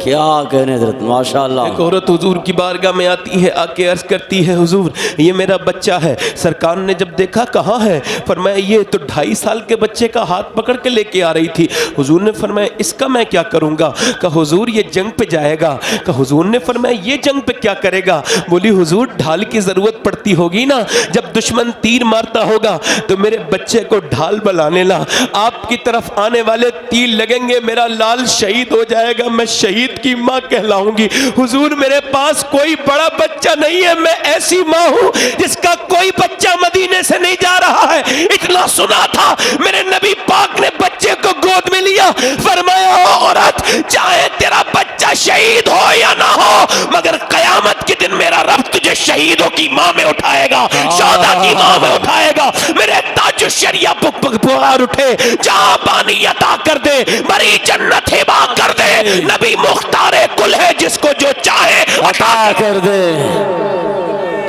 Speaker 2: کیا کہنے حضرت ماشاءاللہ.
Speaker 1: ایک عورت حضور کی بارگاہ میں آتی ہے، آ کے عرض کرتی ہے حضور یہ میرا بچہ ہے. سرکار نے جب دیکھا کہاں ہے، فرمایا یہ تو 2.5 سال کے بچے کا ہاتھ پکڑ کے لے کے آ رہی تھی. حضور نے فرمایا اس کا میں کیا کروں گا؟ کہا حضور یہ جنگ پہ جائے گا. کہا حضور نے فرمایا یہ جنگ پہ کیا کرے گا؟ بولی حضور ڈھال کی ضرورت پڑتی ہوگی نا، جب دشمن تیر مارتا ہوگا تو میرے بچے کو ڈھال بلانے لا، آپ کی طرف آنے والے تیر لگیں گے، میرا لال شہید ہو جائے گا، میں شہید کی ماں کہلاؤں گی. حضور میرے پاس کوئی بڑا بچہ نہیں ہے، میں ایسی ماں ہوں جس کا کوئی بچہ مدینے سے نہیں جا رہا ہے. اتنا سنا تھا میرے نبی پاک نے بچے کو گود میں لیا، فرمایا عورت چاہے تیرا بچہ شہید ہو یا نہ ہو، مگر قیامت کے دن میرا رب تجھے شہیدوں کی ماں میں اٹھائے گا، شہداء کی ماں میں اٹھائے گا. میرے تاج الشریعہ پکار اٹھے، جہاں بانی عطا کر دے، بڑی جنت ہبا کر دے. نبی مختار کل ہے، جس کو جو چاہے
Speaker 2: عطا کر دے.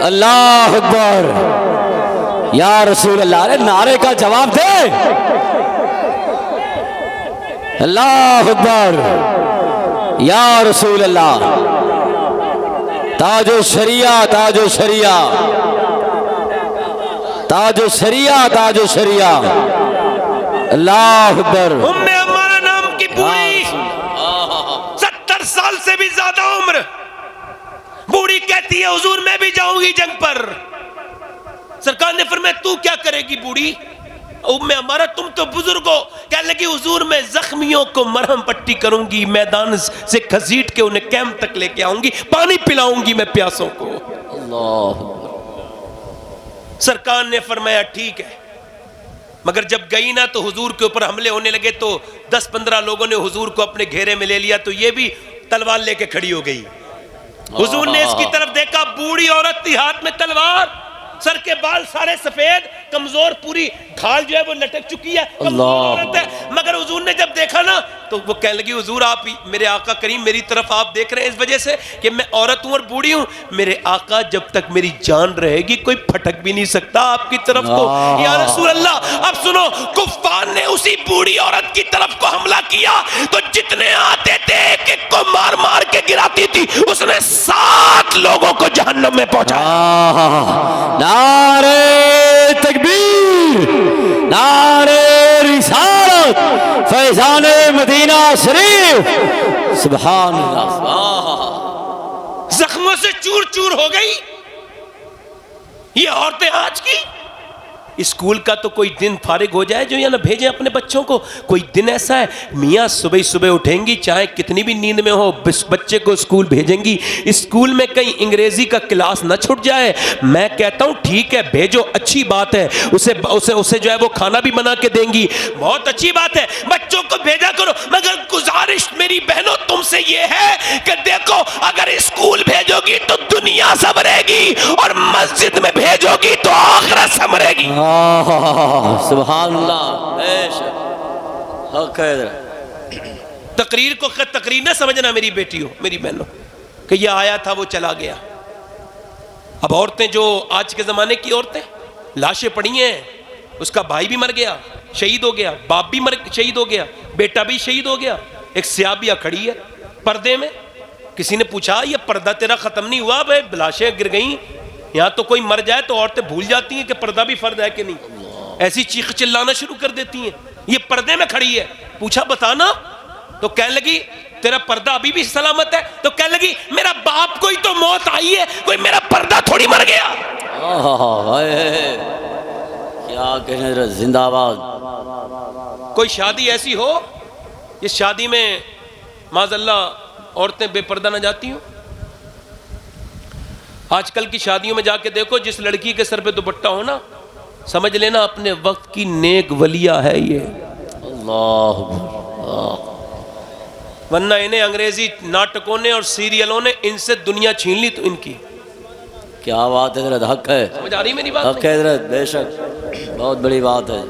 Speaker 2: اللہ اکبر یا رسول اللہ. ارے نعرے کا جواب دے. اللہ اکبر یا رسول اللہ. تاج الشریعہ تاج الشریعہ تاج الشریعہ تاج الشریعہ. اللہ اکبر.
Speaker 1: ام عمارہ نام کی بوڑھی، 70 سال سے بھی زیادہ عمر، بوڑھی کہتی ہے حضور میں بھی جاؤں گی جنگ پر. سرکار نے فرمایا تو کیا کرے گی بوڑھی؟ ام عمارہ تم تو بزرگ ہو. کہنے لگی حضور میں زخمیوں کو مرہم پٹی کروں گی، میدان سے گھسیٹ کے انہیں کیمپ تک لے کے آؤں گی، پانی پلاؤں گی میں پیاسوں کو.
Speaker 2: اللہ.
Speaker 1: سرکار نے فرمایا ٹھیک ہے. مگر جب گئی نا تو حضور کے اوپر حملے ہونے لگے تو 10-15 لوگوں نے حضور کو اپنے گھیرے میں لے لیا تو یہ بھی تلوار لے کے کھڑی ہو گئی. حضور نے اس کی طرف دیکھا، بوڑھی عورت تھی، ہاتھ میں تلوار، سر کے بال سارے سفید، کمزور، پوری ڈھال جو ہے وہ لٹک چکی ہے، کمزور عورت ہے. مگر حضور نے جب دیکھا نا تو وہ کہنے لگی حضور آپ میرے آقا کریم میری طرف آپ دیکھ رہے ہیں اس وجہ سے کہ میں عورت ہوں اور بوڑھی ہوں. میرے آقا جب تک میری جان رہے گی کوئی پھٹک بھی نہیں سکتا آپ کی طرف کو. یا رسول اللہ. اب سنو، کفار نے اسی بوڑھی عورت کی طرف کو حملہ کیا تو جتنے آتے تھے ایک ایک کو مار مار کے گراتی تھی. اس نے 7 لوگوں کو جہنم میں پہنچایا.
Speaker 2: نعرے تکبیر، نعرے رسالت، فیضان مدینہ شریف. سبحان اللہ.
Speaker 1: زخموں سے چور چور ہو گئی یہ عورتیں آج کی. اسکول کا تو کوئی دن فارغ ہو جائے جو یا نہ بھیجیں اپنے بچوں کو. کوئی دن ایسا ہے میاں صبح صبح اٹھیں گی چاہے کتنی بھی نیند میں ہو، بچے کو اسکول بھیجیں گی. اسکول میں کہیں انگریزی کا کلاس نہ چھٹ جائے. میں کہتا ہوں ٹھیک ہے بھیجو، اچھی بات ہے، اسے جو ہے وہ کھانا بھی بنا کے دیں گی، بہت اچھی بات ہے، بچوں کو بھیجا کرو. مگر گزارش میری بہنوں تم سے یہ ہے کہ دیکھو اگر اسکول بھیجو گی تو دنیا سنورے گی اور مسجد میں بھیجو گی تو آخرت سنورے گی.
Speaker 2: سبحان اللہ. حق ہے.
Speaker 1: تقریر کو تقریر نہ سمجھنا میری بیٹیوں میری بہنوں کہ یہ آیا تھا وہ چلا گیا. اب عورتیں جو آج کے زمانے کی عورتیں لاشیں پڑی ہیں، اس کا بھائی بھی مر گیا شہید ہو گیا، باپ بھی شہید ہو گیا، بیٹا بھی شہید ہو گیا. ایک سیابیہ کھڑی ہے پردے میں، کسی نے پوچھا یہ پردہ تیرا ختم نہیں ہوا؟ بھائی لاشیں گر گئیں. یہاں تو کوئی مر جائے تو عورتیں بھول جاتی ہیں کہ پردہ بھی فرض ہے کہ نہیں، ایسی چیخ چلانا شروع کر دیتی ہیں. یہ پردے میں کھڑی ہے، پوچھا بتانا تو کہنے لگی تیرا پردہ ابھی بھی سلامت ہے. تو کہنے لگی میرا باپ کوئی تو موت آئی ہے، کوئی میرا پردہ تھوڑی مر گیا.
Speaker 2: کیا کہنے. زندہ باد.
Speaker 1: کوئی شادی ایسی ہو جس شادی میں معاذ اللہ عورتیں بے پردہ نہ جاتی ہوں. آج کل کی شادیوں میں جا کے دیکھو، جس لڑکی کے سر پہ دوپٹہ ہو نا سمجھ لینا اپنے وقت کی نیک ولیہ ہے یہ.
Speaker 2: اللہ.
Speaker 1: ورنہ انہیں انگریزی ناٹکوں نے اور سیریلوں نے ان سے دنیا چھین لی. تو ان کی
Speaker 2: کیا بات ہے حضرت. حق ہے.
Speaker 1: سمجھ آ رہی میری بات؟
Speaker 2: حق ہے حضرت. بے شک بہت بڑی بات ہے.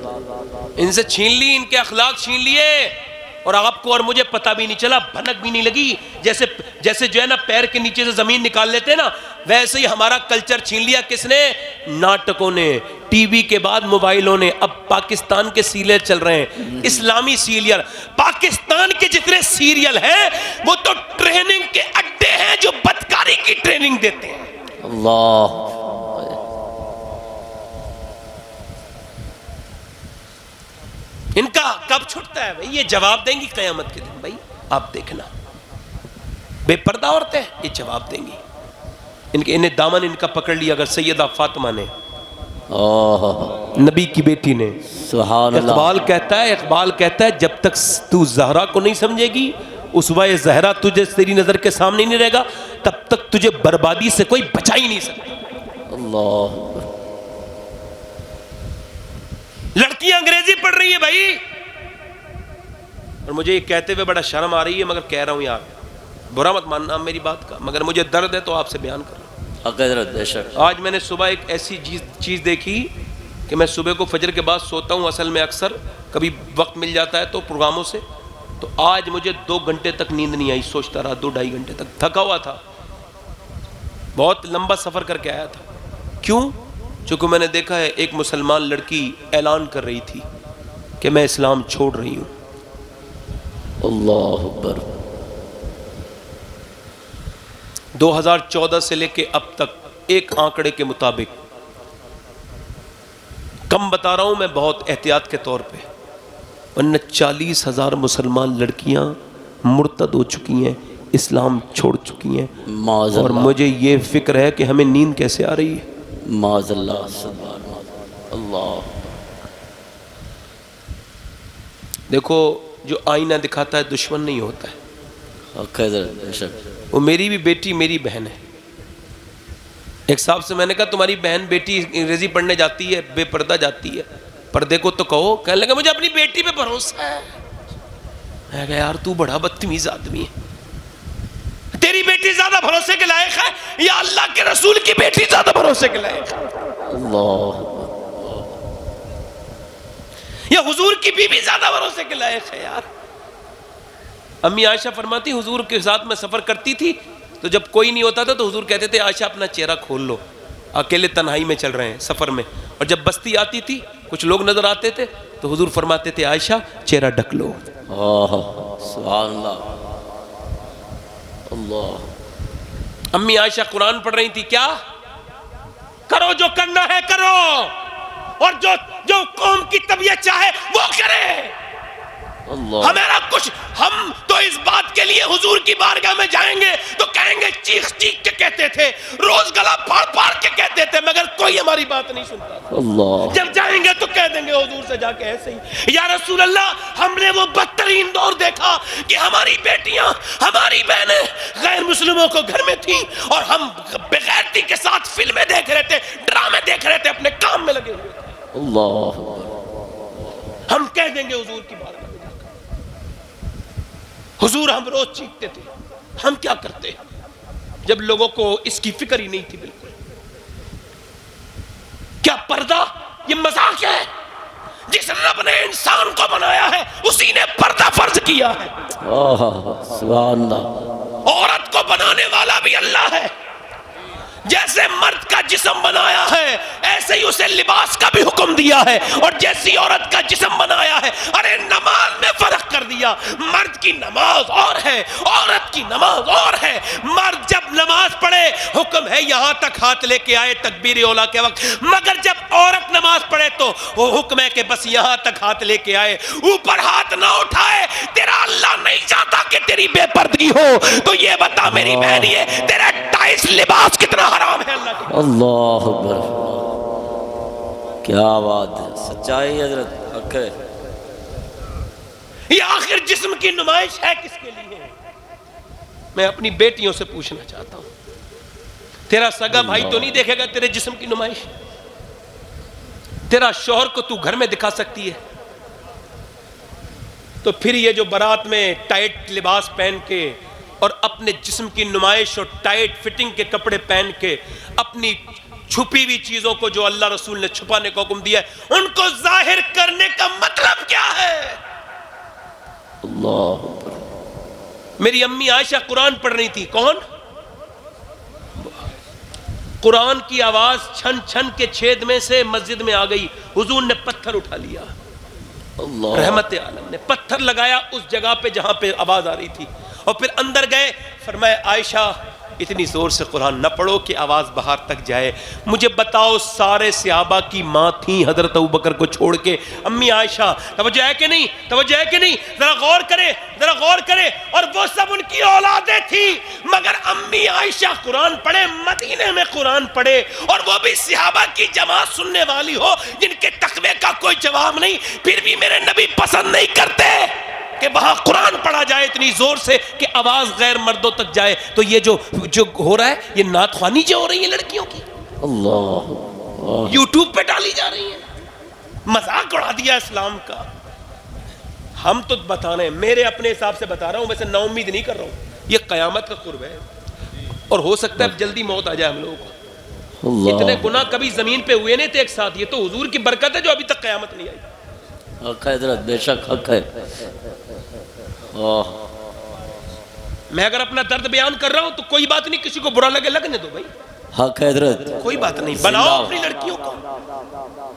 Speaker 1: ان سے چھین لی، ان کے اخلاق چھین لیے. اور آپ کو اور مجھے پتہ بھی نہیں چلا, بھنک بھی نہیں لگی. جیسے جو ہے نا پیر کے نیچے سے زمین نکال لیتے ہیں نا, ویسے ہی ہمارا کلچر چھین لیا. کس نے؟ ناٹکوں نے, ٹی وی کے بعد موبائلوں نے. اب پاکستان کے سیریل چل رہے ہیں, اسلامی سیریل. پاکستان کے جتنے سیریل ہیں وہ تو ٹریننگ کے اڈے ہیں جو بدکاری کی ٹریننگ دیتے ہیں.
Speaker 2: اللہ.
Speaker 1: ان کا کب چھٹتا ہے بھائی؟ یہ جواب دیں گی قیامت کے دن. بھائی آپ دیکھنا, بے پردہ عورتیں یہ جواب دیں گی. انہیں دامن ان کا پکڑ لیا اگر سیدہ فاطمہ نے, نبی کی بیٹی نے.
Speaker 2: سبحان اللہ.
Speaker 1: اقبال کہتا ہے جب تک تو زہرا کو نہیں سمجھے گی, اسوہ زہرا تجھے تیری نظر کے سامنے نہیں رہے گا, تب تک تجھے بربادی سے کوئی بچا ہی نہیں سکتا.
Speaker 2: اللہ.
Speaker 1: لڑکیاں انگریزی پڑھ رہی ہیں بھائی, اور مجھے یہ کہتے ہوئے بڑا شرم آ رہی ہے, مگر کہہ رہا ہوں یار, برا مت ماننا میری بات کا, مگر مجھے درد ہے تو آپ سے بیان کر رہا ہوں.
Speaker 2: حضرت بے شک.
Speaker 1: آج میں نے صبح ایک ایسی چیز دیکھی کہ میں صبح کو فجر کے بعد سوتا ہوں, اصل میں اکثر کبھی وقت مل جاتا ہے تو پروگراموں سے, تو آج مجھے 2 گھنٹے تک نیند نہیں آئی. سوچتا رہا 2-2.5 گھنٹے تک, تھکا ہوا تھا, بہت لمبا سفر کر کے آیا تھا. کیوں؟ چونکہ میں نے دیکھا ہے ایک مسلمان لڑکی اعلان کر رہی تھی کہ میں اسلام چھوڑ رہی ہوں.
Speaker 2: اللہ اکبر.
Speaker 1: 2014 سے لے کے اب تک ایک آنکڑے کے مطابق, کم بتا رہا ہوں میں بہت احتیاط کے طور پہ, 40,000 مسلمان لڑکیاں مرتد ہو چکی ہیں, اسلام چھوڑ چکی ہیں. اور مجھے یہ فکر ہے کہ ہمیں نیند کیسے آ رہی ہے.
Speaker 2: معاذ اللہ. سبحان اللہ.
Speaker 1: دیکھو جو آئینہ دکھاتا ہے دشمن نہیں ہوتا ہے.
Speaker 2: حضرت بے شک.
Speaker 1: وہ میری بھی بیٹی میری بہن ہے. ایک صاحب سے میں نے کہا تمہاری بہن بیٹی انگریزی پڑھنے جاتی ہے, بے پردہ جاتی ہے, پردے کو تو کہو. کہنے لگا مجھے اپنی بیٹی پہ بھروسہ ہے. میں کہا یار تو بڑا بدتمیز آدمی ہے, تیری بیٹی زیادہ بھروسے کے لائق ہے یا اللہ کے رسول کی بیٹی زیادہ بھروسے کے لائق ہے؟
Speaker 2: اللہ.
Speaker 1: یا حضور کی بیوی زیادہ بھروسے کے لائق ہے؟ یار امی عائشہ فرماتی حضور کے ساتھ میں سفر کرتی تھی تو جب کوئی نہیں ہوتا تھا تو حضور کہتے تھے عائشہ اپنا چہرہ کھول لو, اکیلے تنہائی میں چل رہے ہیں سفر میں. اور جب بستی آتی تھی کچھ لوگ نظر آتے تھے تو حضور فرماتے تھے عائشہ چہرہ ڈھک لو.
Speaker 2: سبحان اللہ. اللہ.
Speaker 1: امی عائشہ قرآن پڑھ رہی تھی, کیا کرو جو کرنا ہے کرو, اور جو قوم کی طبیعت چاہے وہ کرے.
Speaker 2: اللہ.
Speaker 1: ہمارا کچھ, ہم تو اس بات کے لیے حضور کی بارگاہ میں جائیں گے تو کہیں گے چیخ چیخ کے کہتے تھے, روز گلا پھاڑ پھاڑ کے کہتے تھے, مگر کوئی ہماری بات نہیں سنتا.
Speaker 2: اللہ.
Speaker 1: جب جائیں گے تو کہہ دیں گے حضور سے جا کے ایسے ہی, یا رسول اللہ ہم نے وہ بدترین دور دیکھا کہ ہماری بیٹیاں ہماری بہنیں غیر مسلموں کو گھر میں تھیں اور ہم بغیرتی کے ساتھ فلمیں دیکھ رہے تھے, ڈرامے دیکھ رہے تھے, اپنے کام میں لگے ہوئے تھے.
Speaker 2: اللہ.
Speaker 1: ہم کہہ دیں گے حضور کی بارگاہ میں جا کر, حضور ہم روز چیختے تھے. ہم کیا کرتے جب لوگوں کو اس کی فکر ہی نہیں تھی بالکل. کیا پردہ یہ مذاق ہے؟ جس رب نے انسان کو بنایا ہے اسی نے پردہ فرض کیا ہے.
Speaker 2: سبحان اللہ.
Speaker 1: عورت کو بنانے والا بھی اللہ ہے. جیسے مرد کا جسم بنایا ہے ایسے ہی اسے لباس کا بھی حکم دیا ہے, اور جیسی عورت کا جسم بنایا ہے, ارے نماز میں فرق کر دیا. مرد کی نماز اور ہے, عورت کی نماز اور ہے. مرد جب نماز پڑھے حکم ہے یہاں تک ہاتھ لے کے آئے تکبیر اولیٰ کے وقت, مگر جب عورت نماز پڑھے تو وہ حکم ہے کہ بس یہاں تک ہاتھ لے کے آئے, اوپر ہاتھ نہ اٹھائے. تیرا اللہ نہیں چاہتا کہ تیری بے پردگی ہو, تو یہ بتا میری بہن یہ تیرا ٹائس لباس کتنا حرام ہے اللہ کی.
Speaker 2: اللہ اکبر. کیا بات ہے, سچائی حضرت.
Speaker 1: یہ آخر جسم کی نمائش ہے کس کے لیے؟ میں اپنی بیٹیوں سے پوچھنا چاہتا ہوں, تیرا سگا بھائی تو نہیں دیکھے گا تیرے جسم کی نمائش؟ تیرا شوہر کو تو گھر میں دکھا سکتی ہے, تو پھر یہ جو برات میں ٹائٹ لباس پہن کے اور اپنے جسم کی نمائش اور ٹائٹ فٹنگ کے کپڑے پہن کے اپنی چھپی ہوئی چیزوں کو جو اللہ رسول نے چھپانے کا حکم دیا ہے ان کو ظاہر کرنے کا مطلب کیا ہے؟
Speaker 2: اللہ
Speaker 1: میری امی عائشہ قرآن پڑھ رہی تھی. کون؟ قرآن کی آواز چھن چھن کے چھید میں سے مسجد میں آ گئی. حضور نے پتھر اٹھا لیا,
Speaker 2: اللہ
Speaker 1: رحمت عالم نے پتھر لگایا اس جگہ پہ جہاں پہ آواز آ رہی تھی, اور پھر اندر گئے. فرمایا عائشہ اتنی زور سے قرآن نہ پڑھو کہ آواز باہر تک جائے. مجھے بتاؤ سارے صحابہ کی ماں تھیں حضرت ابوبکر کو چھوڑ کے امی عائشہ. توجہ ہے کہ نہیں؟ توجہ ہے کہ نہیں؟ ذرا غور کرے, ذرا غور کرے. اور وہ سب ان کی اولادیں تھیں, مگر امی عائشہ قرآن پڑھے, مدینے میں قرآن پڑھے, اور وہ بھی صحابہ کی جماعت سننے والی ہو جن کے تقوی کا کوئی جواب نہیں, پھر بھی میرے نبی پسند نہیں کرتے کہ وہاں قرآن پڑھا جائے اتنی زور سے کہ آواز غیر مردوں تک جائے. تو یہ جو ہو رہا ہے یہ نعت خوانی جو ہو رہی ہے لڑکیوں کی,
Speaker 2: اللہ
Speaker 1: یوٹیوب پہ ڈالی جا رہی ہیں, مذاق اڑا دیا اسلام کا. ہم تو بتا رہے ہیں, میرے اپنے حساب سے بتا رہا ہوں, ویسے نا امید نہیں کر رہا ہوں. یہ قیامت کا قرب ہے اور ہو سکتا ہے جلدی موت آ جائے ہم لوگوں کو. اتنے گناہ کبھی زمین پہ ہوئے نہیں تھے ایک ساتھ. یہ تو حضور کی برکت ہے جو ابھی تک قیامت نہیں آئی.
Speaker 2: حق ہے حضرت, بے شک حق ہے.
Speaker 1: میں اگر اپنا درد بیان کر رہا ہوں تو کوئی بات نہیں, کسی کو برا لگے لگنے دو بھائی,
Speaker 2: حق ہے حضرت,
Speaker 1: کوئی بات نہیں, بناؤ اپنی لڑکیوں کو.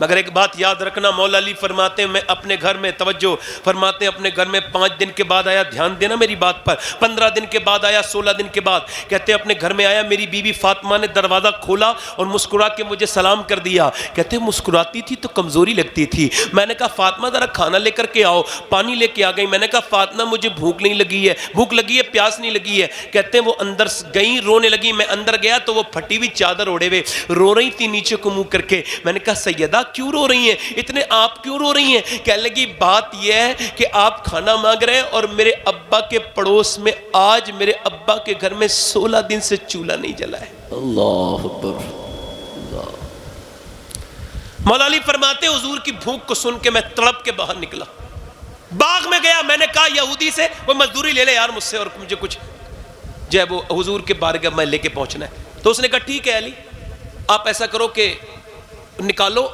Speaker 1: مگر ایک بات یاد رکھنا, مولا علی فرماتے ہیں میں اپنے گھر میں, توجہ فرماتے ہیں اپنے گھر میں 5 دن کے بعد آیا, دھیان دینا میری بات پر, 15 دن کے بعد آیا, 16 دن کے بعد, کہتے ہیں اپنے گھر میں آیا, میری بیوی فاطمہ نے دروازہ کھولا اور مسکرا کے مجھے سلام کر دیا. کہتے ہیں مسکراتی تھی تو کمزوری لگتی تھی. میں نے کہا فاطمہ ذرا کھانا لے کر کے آؤ, پانی لے کے آ گئی. میں نے کہا فاطمہ مجھے بھوک نہیں لگی ہے, بھوک لگی ہے, پیاس نہیں لگی ہے. کہتے ہیں وہ اندر گئیں, رونے لگی. میں اندر گیا تو وہ پھٹی ہوئی چادر اوڑے ہوئے رو رہی تھی نیچے کو منہ کر کے. میں نے کہا سیدہ کیوں رو رہی ہیں, اتنے آپ کیوں رو رہی ہیں؟ کہنے لگی بات یہ ہے کہ آپ کھانا مانگ رہے ہیں اور میرے ابا کے پڑوس میں آج میرے ابا کے گھر میں 16 دن سے چولہا نہیں جلا ہے.
Speaker 2: اللہ اکبر.
Speaker 1: مولا علی فرماتے ہیں حضور کی بھوک کو سن کے میں تڑپ کے باہر نکلا, باغ میں گیا. میں نے کہا یہودی سے وہ مزدوری لے لے یار مجھ سے, اور مجھے کچھ جو ہے وہ حضور کے بارگاہ میں لے کے پہنچنا ہے. تو اس نے کہا ٹھیک ہے علی, آپ ایسا کرو کہ نکالو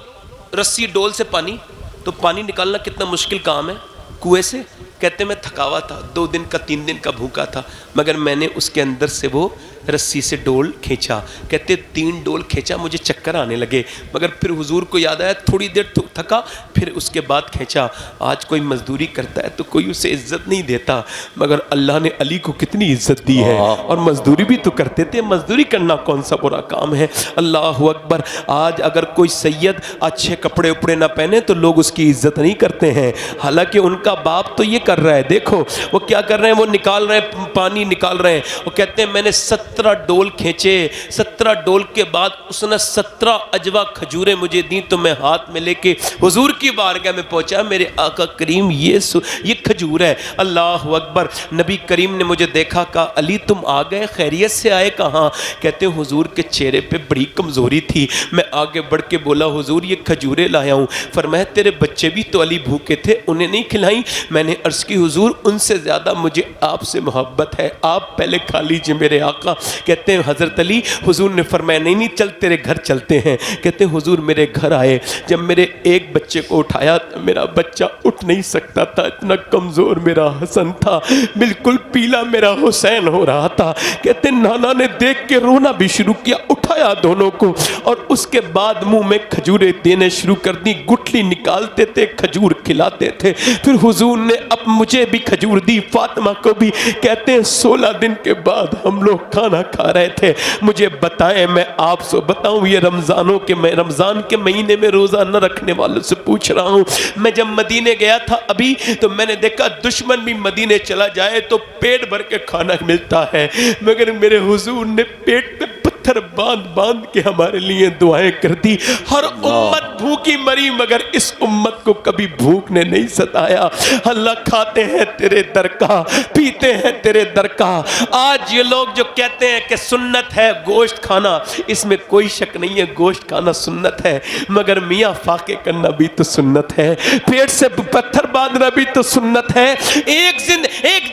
Speaker 1: رسی ڈول سے پانی. تو پانی نکالنا کتنا مشکل کام ہے کنویں سے. کہتے میں تھکا ہوا تھا, 2 دن کا 3 دن کا بھوکا تھا, مگر میں نے اس کے اندر سے وہ رسی سے ڈول کھینچا. کہتے 3 ڈول کھینچا, مجھے چکر آنے لگے, مگر پھر حضور کو یاد آیا, تھوڑی دیر تھکا, پھر اس کے بعد کھینچا. آج کوئی مزدوری کرتا ہے تو کوئی اسے عزت نہیں دیتا, مگر اللہ نے علی کو کتنی عزت دی ہے, اور مزدوری بھی تو کرتے تھے. مزدوری کرنا کون سا برا کام ہے. اللہ اکبر. آج اگر کوئی سید اچھے کپڑے اپڑے نہ پہنے تو لوگ اس کی عزت نہیں کرتے ہیں, حالانکہ ان کا باپ تو یہ کر رہا ہے. دیکھو وہ کیا کر رہے ہیں, وہ نکال رہے ہیں, پانی نکال رہے ہیں. وہ کہتے ہیں میں نے 17 ڈول کھینچے. 17 ڈول کے بعد اس نے 17 اجوا کھجوریں مجھے دیں, تو میں ہاتھ میں لے کے حضور کی بارگاہ میں پہنچا. میرے آقا کریم یہ کھجور ہے. اللہ اکبر. نبی کریم نے مجھے دیکھا, کہا علی تم آ گئے, خیریت سے آئے؟ کہاں. کہتے ہیں حضور کے چہرے پہ بڑی کمزوری تھی. میں آگے بڑھ کے بولا حضور یہ کھجوریں لایا ہوں. فرمایا تیرے بچے بھی تو علی بھوکے تھے, انہیں نہیں کھلائیں؟ میں نے عرض کی حضور ان سے زیادہ مجھے آپ سے محبت ہے, آپ پہلے کھا لیجئے میرے آقا. کہتے ہیں حضرت علی, حضور نے فرمایا نہیں چل تیرے گھر چلتے ہیں. کہتے ہیں حضور میرے گھر آئے, جب میرے ایک بچے کو اٹھایا میرا بچہ اٹھ نہیں سکتا تھا, اتنا کمزور میرا حسن تھا, بالکل پیلا میرا حسین ہو رہا تھا. کہتے ہیں نانا نے دیکھ کے رونا بھی شروع کیا, اٹھایا دونوں کو, اور اس کے بعد منہ میں کھجوریں دینے شروع کر دی. گٹھلی نکالتے تھے, کھجور کھلاتے تھے. پھر حضور نے اب مجھے بھی کھجور دی, فاطمہ کو بھی. کہتے ہیں 16 دن کے بعد ہم لوگ کھانا کھا رہے تھے. مجھے بتائیں, میں آپ سے بتاؤں, یہ رمضان کے مہینے میں روزہ نہ رکھنے والوں سے پوچھ رہا ہوں. میں جب مدینے گیا تھا ابھی, تو میں نے دیکھا دشمن بھی مدینے چلا جائے تو پیٹ بھر کے کھانا ملتا ہے, مگر میرے حضور نے پیٹ پہ پتھر باندھ کے ہمارے لیے دعائیں کر دی. ہر امت بھوکی مری, مگر اس امت کو کبھی بھوک نے نہیں ستایا. اللہ کھاتے ہیں تیرے در کا, پیتے ہیں تیرے در کا. آج یہ لوگ جو کہتے ہیں کہ سنت ہے گوشت کھانا, اس میں کوئی شک نہیں ہے, گوشت کھانا سنت ہے, مگر میاں فاقے کرنا بھی تو سنت ہے, پیٹ سے پتھر باندھنا بھی تو سنت ہے, ایک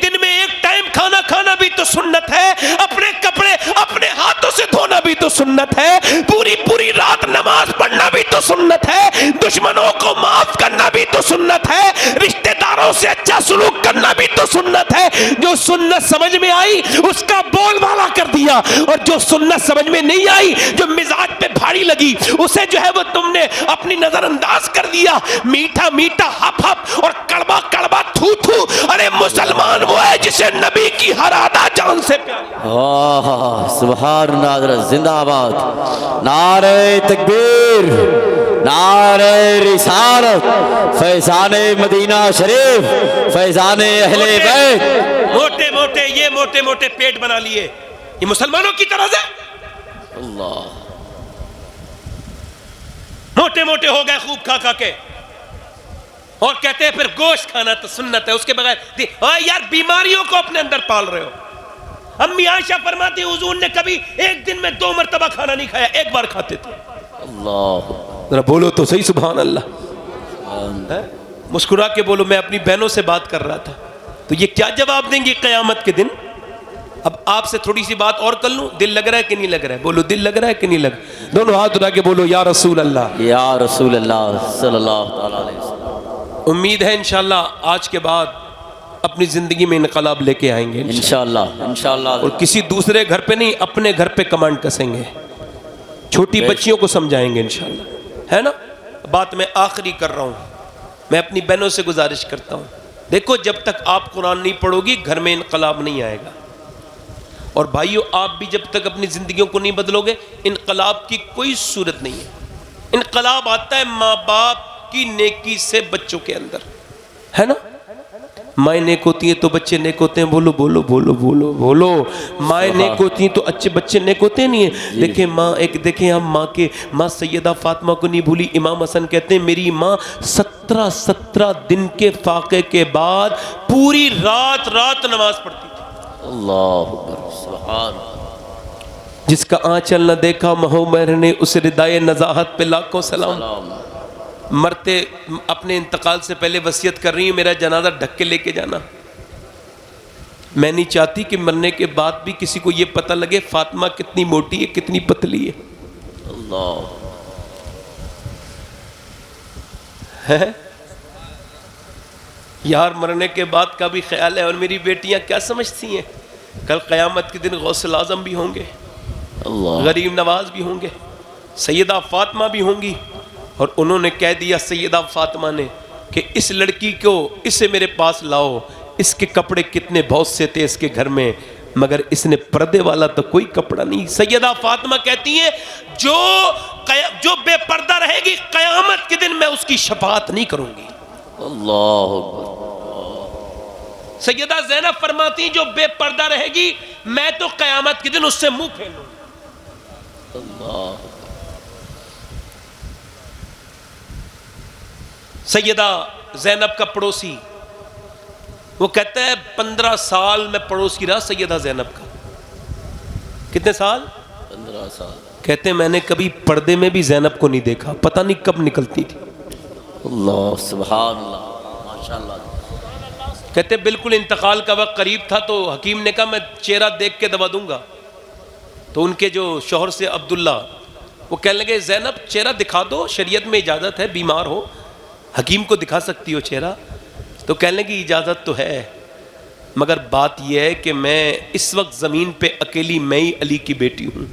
Speaker 1: دن میں ایک ٹائم کھانا کھانا بھی تو سنت ہے, اپنے کپڑے اپنے ہاتھوں سے دھونا بھی تو سنت ہے, پوری رات نماز پڑھنا بھی تو سنت ہے, دشمنوں کو معاف کرنا بھی تو سنت ہے, رشتہ داروں والوں سے اچھا سلوک کرنا بھی تو سنت ہے. جو سنت سمجھ میں آئی اس کا بول بالا کر دیا, اور جو سنت سمجھ میں نہیں آئی, جو مزاج پہ بھاری لگی, اسے جو ہے وہ تم نے اپنی نظر انداز کر دیا. میٹھا میٹھا ہپ ہپ اور کڑوا کڑوا تھو تھو. ارے مسلمان وہ ہے جسے نبی کی ہر ادا جان سے پیار.
Speaker 2: سبحان اللہ, زندہ آباد. نعرہ تکبیر, نعرہ رسالت, فیضان مدینہ شریف, فیضان اہل بیت.
Speaker 1: موٹے موٹے یہ موٹے موٹے پیٹ بنا لیے, یہ مسلمانوں کی طرز ہے.
Speaker 2: اللہ,
Speaker 1: موٹے موٹے ہو گئے خوب کھا کھا کے, اور کہتے ہیں پھر گوشت کھانا تو سنت ہے, اس کے بغیر یار بیماریوں کو اپنے اندر پال رہے ہو. امی عائشہ فرماتی حضور نے کبھی ایک دن میں 2 مرتبہ کھانا نہیں کھایا, ایک بار کھاتے تھے.
Speaker 2: اللہ,
Speaker 1: ذرا بولو تو صحیح سبحان اللہ. مسکرا کے بولو. میں اپنی بہنوں سے بات کر رہا تھا, تو یہ کیا جواب دیں گی قیامت کے دن؟ اب آپ سے تھوڑی سی بات اور کر لوں, دل لگ رہا ہے کہ نہیں لگ رہا ہے؟ بولو دل لگ رہا ہے کہ نہیں لگ. دونوں ہاتھ اٹھا کے بولو یا رسول اللہ,
Speaker 2: یا رسول اللہ صلی اللہ تعالی علیہ وسلم.
Speaker 1: امید ہے انشاءاللہ آج کے بعد اپنی زندگی میں انقلاب لے کے آئیں گے
Speaker 2: انشاءاللہ, انشاءاللہ.
Speaker 1: اور کسی دوسرے گھر پہ نہیں, اپنے گھر پہ کمانڈ کسیں گے, چھوٹی بچیوں کو سمجھائیں گے انشاءاللہ, ہے نا. بات میں آخری کر رہا ہوں, میں اپنی بہنوں سے گزارش کرتا ہوں, دیکھو جب تک آپ قرآن نہیں پڑھو گی گھر میں انقلاب نہیں آئے گا. اور بھائیو آپ بھی جب تک اپنی زندگیوں کو نہیں بدلو گے انقلاب کی کوئی صورت نہیں ہے. انقلاب آتا ہے ماں باپ کی نیکی سے بچوں کے اندر, ہے نا. مائیں نیک ہوتی ہیں تو بچے نیک ہوتے ہیں. بولو بولو بولو بولو بولو. مائیں نیک ہوتی ہیں تو اچھے بچے نیک ہوتے نہیں ہیں. دیکھیں ماں, ایک دیکھیں ہم ماں سیدہ فاطمہ کو نہیں بھولی. امام حسن کہتے ہیں میری ماں 17 دن کے فاقے کے بعد پوری رات نماز پڑھتی تھی.
Speaker 2: اللہ اکبر, سبحان.
Speaker 1: جس کا آنچل نہ دیکھا مہو مہر نے, اس ردائے نزاہت پہ لاکھوں سلام. مرتے اپنے انتقال سے پہلے وصیت کر رہی ہیں میرا جنازہ ڈھک کے لے کے جانا. میں نہیں چاہتی کہ مرنے کے بعد بھی کسی کو یہ پتہ لگے فاطمہ کتنی موٹی ہے کتنی پتلی ہے.
Speaker 2: اللہ,
Speaker 1: یار مرنے کے بعد کا بھی خیال ہے. اور میری بیٹیاں کیا سمجھتی ہیں, کل قیامت کے دن غوث الاعظم بھی ہوں گے,
Speaker 2: اللہ,
Speaker 1: غریب نواز بھی ہوں گے, سیدہ فاطمہ بھی ہوں گی. اور انہوں نے کہہ دیا سیدہ فاطمہ نے کہ اس لڑکی کو اسے میرے پاس لاؤ, اس کے کپڑے کتنے بہت سے تھے اس کے گھر میں, مگر اس نے پردے والا تو کوئی کپڑا نہیں. سیدہ فاطمہ کہتی ہیں جو بے پردہ رہے گی قیامت کے دن میں اس کی شفاعت نہیں کروں گی.
Speaker 2: اللہ اکبر.
Speaker 1: سیدہ زینب فرماتی جو بے پردہ رہے گی میں تو قیامت کے دن اس سے منہ پھیر لوں.
Speaker 2: اللہ,
Speaker 1: سیدہ زینب کا پڑوسی وہ کہتا ہے 15 سال میں پڑوسی رہا سیدہ زینب کا. کتنے سال؟
Speaker 2: 15 سال.
Speaker 1: کہتے ہیں میں نے کبھی پردے میں بھی زینب کو نہیں دیکھا, پتہ نہیں کب نکلتی تھی.
Speaker 2: اللہ, سبحان اللہ, ماشاءاللہ.
Speaker 1: کہتے ہیں بالکل انتقال کا وقت قریب تھا تو حکیم نے کہا میں چہرہ دیکھ کے دوا دوں گا. تو ان کے جو شوہر سے عبداللہ وہ کہنے لگے زینب چہرہ دکھا دو, شریعت میں اجازت ہے, بیمار ہو حکیم کو دکھا سکتی ہو چہرہ. تو کہنے لگی اجازت تو ہے, مگر بات یہ ہے کہ میں اس وقت زمین پہ اکیلی میں ہی علی کی بیٹی ہوں,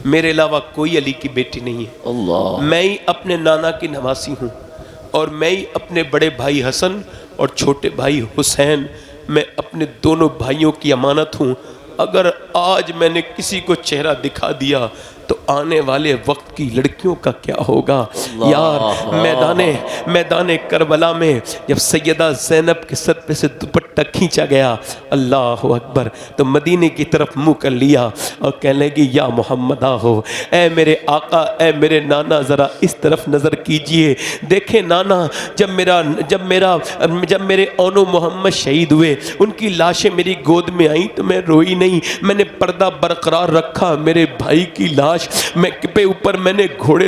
Speaker 1: میرے علاوہ کوئی علی کی بیٹی نہیں ہے.
Speaker 2: اللہ,
Speaker 1: میں ہی اپنے نانا کی نواسی ہوں, اور میں ہی اپنے بڑے بھائی حسن اور چھوٹے بھائی حسین, میں اپنے دونوں بھائیوں کی امانت ہوں. اگر آج میں نے کسی کو چہرہ دکھا دیا تو آنے والے وقت کی لڑکیوں کا کیا ہوگا. یار میدان کربلا میں جب سیدہ زینب کے سر پہ سے دوپٹہ کھینچا گیا, اللہ اکبر, تو مدینے کی طرف منہ کر لیا اور کہنے لگی یا محمد آہو, اے میرے آقا, اے میرے نانا, ذرا اس طرف نظر کیجئے. دیکھیں نانا, جب میرے اونو محمد شہید ہوئے ان کی لاشیں میری گود میں آئیں تو میں روئی نہیں, میں نے پردہ برقرار رکھا. میرے بھائی کی لاش میں پہ اوپر میں نے گھوڑے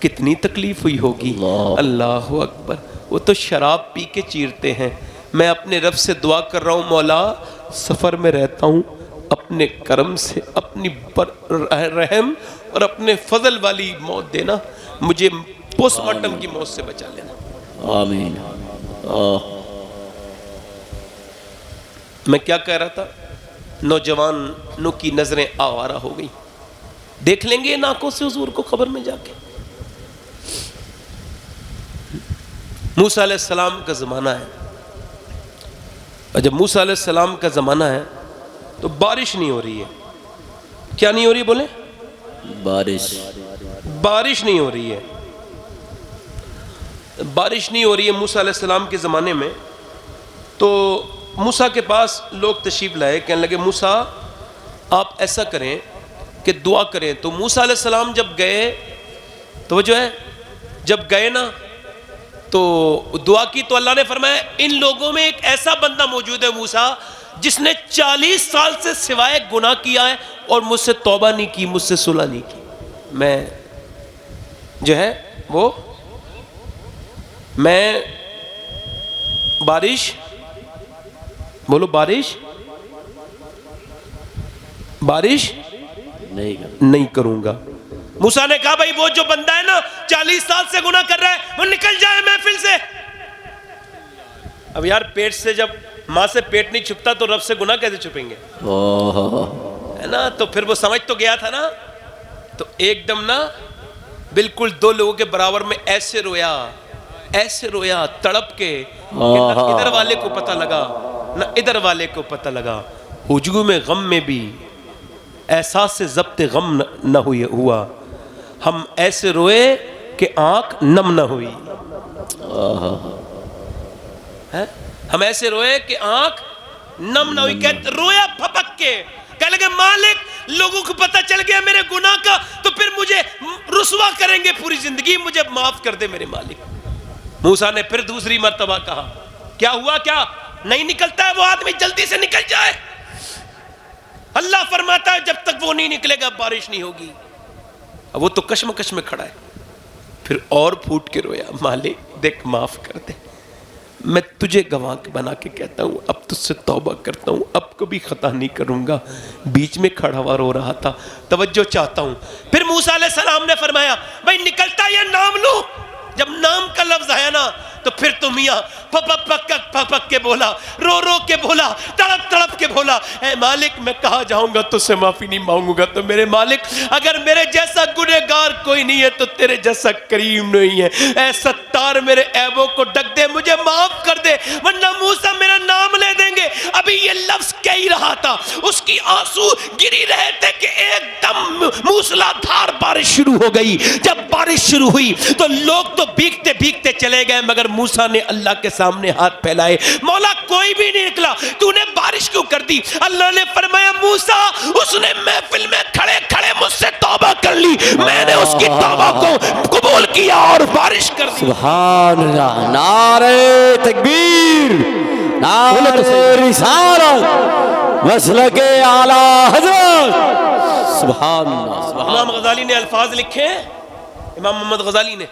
Speaker 3: کتنی تکلیف ہوئی ہوگی. اللہ اکبر. وہ تو شراب پی کے چیرتے ہیں. میں اپنے رب سے دعا کر رہا ہوں مولا سفر میں رہتا ہوں اپنے کرم سے اپنی رحم اور اپنے فضل والی موت دینا, مجھے پوسٹ مارٹم کی موت سے بچا لینا.
Speaker 2: آمین.
Speaker 3: میں کیا کہہ رہا تھا, نوجوانوں کی نظریں آوارہ ہو گئی. دیکھ لیں گے ان آنکھوں سے حضور کو قبر میں جا کے. موسیٰ علیہ السلام کا زمانہ ہے, اور جب موسیٰ علیہ السلام کا زمانہ ہے تو بارش نہیں ہو رہی ہے. کیا نہیں ہو رہی بولے؟ بارش نہیں ہو رہی ہے. بارش نہیں ہو رہی ہے موسیٰ علیہ السلام کے زمانے میں. تو موسیٰ کے پاس لوگ تشریف لائے, کہنے لگے موسیٰ آپ ایسا کریں کہ دعا کریں. تو موسیٰ علیہ السلام جب گئے تو وہ جو ہے جب گئے نا تو دعا کی, تو اللہ نے فرمایا ان لوگوں میں ایک ایسا بندہ موجود ہے موسیٰ جس نے 40 سال سے سوائے گناہ کیا ہے اور مجھ سے توبہ نہیں کی, مجھ سے صلح نہیں کی. میں جو ہے وہ میں بارش بولو بارش نہیں کروں گا. موسیٰ نے کہا بھائی وہ جو بندہ ہے نا 40 سال سے گناہ کر رہا ہے وہ نکل جائے محفل سے. اب یار پیٹ سے جب ماں سے پیٹ نہیں چھپتا تو رب سے گناہ کیسے چھپیں گے, ہے نا. تو پھر وہ سمجھ تو گیا تھا نا. تو ایک دم نا بالکل 2 لوگوں کے برابر میں ایسے رویا تڑپ کے کہ نہ ادھر والے کو پتہ لگا نہ ادھر والے کو پتہ لگا. ہجوم غم میں بھی احساس سے ضبط غم نہ ہوا, ہم ایسے روئے کہ آنکھ نم نہ ہوئی. ہم ایسے روئے کہ آنکھ نم نہ ہوئی. کہتے رویا پھپک کے, کہنے لگے مالک لوگوں کو پتہ چل گیا میرے گناہ کا تو پھر مجھے رسوا کریں گے پوری زندگی, مجھے معاف کر دے میرے مالک. موسیٰ نے پھر دوسری مرتبہ کہا کیا ہوا, کیا نہیں نکلتا ہے وہ آدمی جلدی سے نکل جائے. اللہ فرماتا ہے جب تک وہ نہیں نکلے گا بارش نہیں ہوگی. اب وہ تو کشمکش میں کھڑا ہے. پھر اور پھوٹ کے رویا مالک دیکھ معاف کر دے, میں تجھے گواہ بنا کے کہتا ہوں اب تجھ سے توبہ کرتا ہوں, اب کبھی خطا نہیں کروں گا. بیچ میں کھڑا ہوا رو رہا تھا, توجہ چاہتا ہوں. پھر موسیٰ علیہ السلام نے فرمایا بھائی نکلتا یہ نام لوں. جب نام کا لفظ ہے نا تو پھر تو میاں پھپک کے بولا, رو رو کے بولا, تڑپ کے بولا اے مالک میں کہاں جاؤں گا تجھ سے معافی نہیں مانگوں گا. تو میرے مالک اگر میرے جیسا گنہگار کوئی نہیں ہے تو تیرے جیسا کریم نہیں ہے. اے ستار میرے عیبوں کو ڈھک دے, مجھے معاف کر دے, ورنہ موسیٰ میرا نام لے دیں گے. ابھی یہ لفظ کہہ ہی رہا تھا اس کی آنسو گری رہے تھے کہ ایک دم موسلا دھار بارش شروع ہو گئی. جب بارش شروع ہوئی تو لوگ تو بھیگتے بھیگتے چلے گئے مگر موسیٰ نے اللہ کے سامنے ہاتھ پھیلائے, مولا کوئی بھی نہیں نکلا, تو نے بارش کیوں کر دی؟ اللہ نے فرمایا موسیٰ اس نے محفل میں کھڑے کھڑے مجھ سے توبہ کر لی, میں نے اس کی توبہ کو قبول کیا اور بارش کر دی.
Speaker 2: سبحان اللہ. نعرہ تکبیر, نعرہ رسالت, مسلک اعلی حضرت. سبحان اللہ.
Speaker 3: امام غزالی نے الفاظ لکھے, امام محمد غزالی نے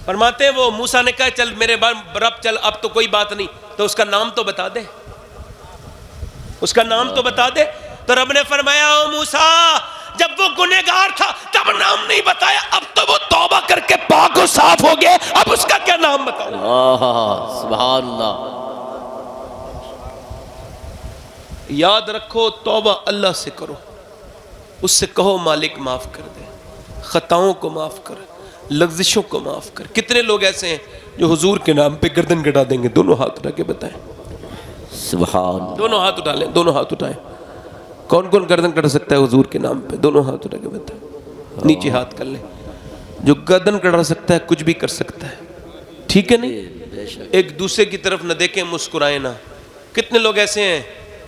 Speaker 3: فرماتے وہ موسیٰ نے کہا چل میرے رب چل اب تو کوئی بات نہیں, تو اس کا نام تو بتا دے, اس کا نام تو بتا دے. تو رب نے فرمایا او موسیٰ جب وہ گنہگار تھا تب نام نہیں بتایا, اب تو وہ توبہ کر کے پاک و صاف ہو گئے, اب اس کا کیا نام بتاؤں.
Speaker 2: سبحان اللہ.
Speaker 3: یاد رکھو توبہ اللہ سے کرو, اس سے کہو مالک معاف کر دے, خطاؤں کو معاف کر, لغزشوں کو معاف کر. کتنے لوگ ایسے ہیں جو حضور کے نام پہ گردن کٹا دیں گے؟ دونوں ہاتھ اٹھا کے بتائیں.
Speaker 2: سبحان.
Speaker 3: دونوں ہاتھ اٹھا لیں, دونوں ہاتھ اٹھائیں. کون کون گردن کٹا سکتا ہے حضور کے نام پہ؟ دونوں ہاتھ اٹھا کے بتائیں. نیچے ہاتھ کر لیں. جو گردن کٹا سکتا ہے کچھ بھی کر سکتا ہے, ٹھیک ہے نہیں؟ ایک دوسرے کی طرف نہ دیکھیں, مسکرائیں نہ. کتنے لوگ ایسے ہیں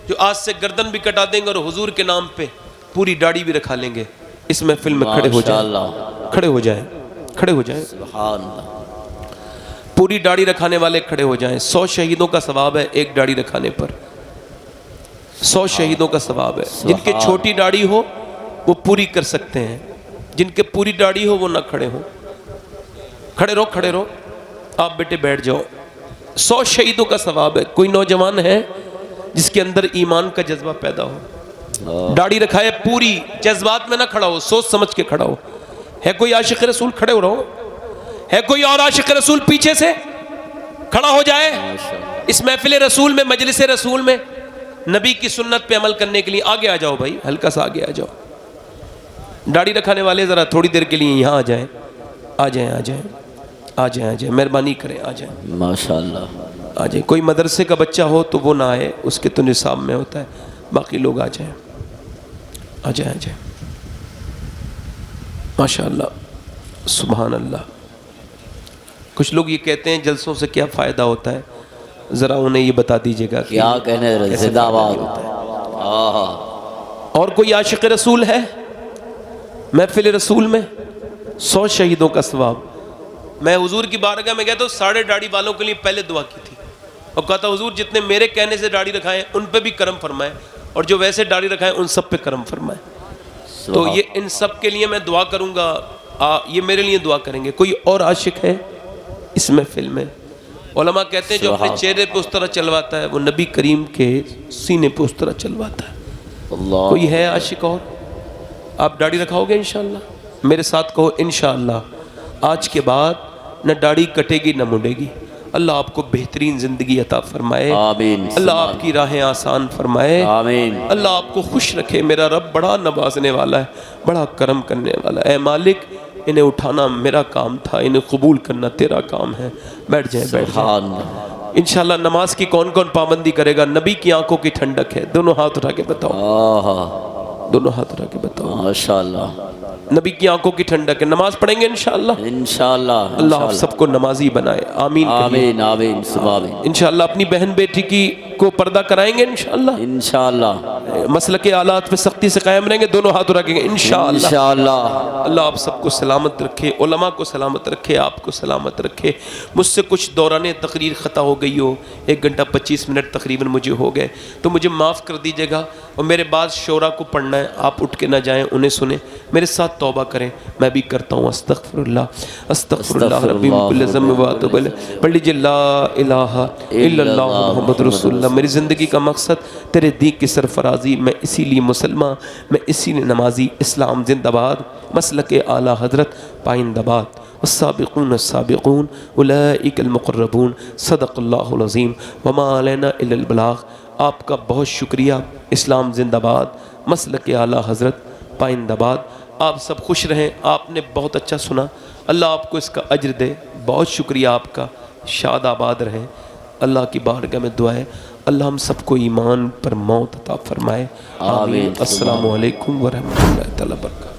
Speaker 3: جو آج سے گردن بھی کٹا دیں گے اور حضور کے نام پہ پوری داڑھی بھی رکھا لیں گے. اس محفل میں کھڑے ہو جائیں, کھڑے ہو جائیں, کھڑے ہو جائیں.
Speaker 2: سبحان اللہ.
Speaker 3: پوری داڑھی رکھانے والے کھڑے ہو جائیں. 100 شہیدوں کا ثواب ہے ایک داڑھی رکھانے پر, 100 شہیدوں کا ثواب ہے. جن کے چھوٹی داڑھی ہو وہ پوری کر سکتے ہیں, جن کے پوری داڑھی ہو وہ نہ کھڑے ہوں. کھڑے رہو آپ بیٹے بیٹھ جاؤ. 100 شہیدوں کا ثواب ہے. کوئی نوجوان ہے جس کے اندر ایمان کا جذبہ پیدا ہو, داڑھی رکھائے پوری, جذبات میں نہ کھڑا ہو, سوچ سمجھ کے کھڑا ہو. ہے کوئی عاشق رسول؟ کھڑے ہو رہو. ہے کوئی اور عاشق رسول پیچھے سے کھڑا ہو جائے اس محفل رسول میں, مجلس رسول میں, نبی کی سنت پہ عمل کرنے کے لیے؟ آگے آ جاؤ بھائی, ہلکا سا آگے آ جاؤ. داڑھی رکھانے والے ذرا تھوڑی دیر کے لیے یہاں آ جائیں, مہربانی کریں, آ جائیں
Speaker 2: ماشاءاللہ.
Speaker 3: آ جائیں. کوئی مدرسے کا بچہ ہو تو وہ نہ آئے, اس کے تو نصاب میں ہوتا ہے. باقی لوگ آ جائیں. ماشاءاللہ, سبحان اللہ. کچھ لوگ یہ کہتے ہیں جلسوں سے کیا فائدہ ہوتا ہے, ذرا انہیں یہ بتا دیجئے گا
Speaker 2: کیا کہنے زندہ آباد.
Speaker 3: اور کوئی عاشق رسول ہے محفل رسول میں؟ 100 شہیدوں کا ثواب. میں حضور کی بارگاہ میں گیا تو ساڑھے داڑھی والوں کے لیے پہلے دعا کی تھی اور کہا تھا حضور جتنے میرے کہنے سے داڑھی رکھائیں ان پہ بھی کرم فرمائیں, اور جو ویسے داڑھی رکھائیں ان سب پہ کرم فرمائیں. تو یہ ان سب کے لیے میں دعا کروں گا, یہ میرے لیے دعا کریں گے. کوئی اور عاشق ہے اس محفل میں؟ علماء کہتے ہیں جو اپنے چہرے پہ اس طرح چلواتا ہے وہ نبی کریم کے سینے پہ اس طرح چلواتا ہے. کوئی ہے عاشق اور؟ آپ داڑھی رکھاؤ گے انشاءاللہ؟ میرے ساتھ کہو انشاءاللہ. آج کے بعد نہ داڑھی کٹے گی نہ مڈے گی. اللہ آپ کو بہترین زندگی عطا فرمائے,
Speaker 2: آمین.
Speaker 3: اللہ آپ کی راہیں آسان فرمائے,
Speaker 2: آمین.
Speaker 3: اللہ آپ کو خوش رکھے. میرا رب بڑا نوازنے والا ہے, بڑا کرم کرنے والا ہے. اے مالک, انہیں اٹھانا میرا کام تھا, انہیں قبول کرنا تیرا کام ہے. بیٹھ جائیں. انشاءاللہ نماز کی کون کون پابندی کرے گا؟ نبی کی آنکھوں کی ٹھنڈک ہے. دونوں ہاتھ اٹھا کے بتاؤ.
Speaker 2: ماشاءاللہ.
Speaker 3: نبی کی آنکھوں کی ٹھنڈک ہے. نماز پڑھیں گے انشاءاللہ. اللہ آپ سب کو نمازی بنائے. آمین. انشاءاللہ اپنی بہن بیٹی کو پردہ کرائیں گے انشاءاللہ. مسلک آلات پہ سختی سے قائم رہیں گے. دونوں ہاتھ رکھیں گے انشاءاللہ. اللہ آپ سب کو سلامت رکھے, علماء کو سلامت رکھے, آپ کو سلامت رکھے. مجھ سے کچھ دوران تقریر خطا ہو گئی ہو, 1 گھنٹہ 25 منٹ تقریباً مجھے ہو گئے, تو مجھے معاف کر دیجیے گا. اور میرے بعد شعراء کو پڑھنا ہے, آپ اٹھ کے نہ جائیں, انہیں سنیں, میرے ساتھ توبہ کریں. میں بھی کرتا ہوں. استغفر اللہ ربی من کل ذنب واتوب الیہ. پڑھ لیجیے لا الہ الا اللہ محمد رسول اللہ. میری زندگی کا مقصد تیرے دین کی سرفرازی. میں اسی لیے مسلمان, میں اسی لیے نمازی. اسلام زندہ باد, مسلک اعلیٰ حضرت پائندہ باد. السابقون السابقون اولئک المقربون. صدق اللہ العظیم وما علینا الا البلاغ. آپ کا بہت شکریہ. اسلام زندہ باد, مسلک اعلیٰ حضرت پائندہ باد. آپ سب خوش رہیں. آپ نے بہت اچھا سنا, اللہ آپ کو اس کا اجر دے. بہت شکریہ آپ کا. شاد آباد رہیں. اللہ کی بارگاہ میں دعا ہے اللہ ہم سب کو ایمان پر موت عطا فرمائے. آمین. السلام علیکم ورحمۃ اللہ تعالی وبرکاتہ.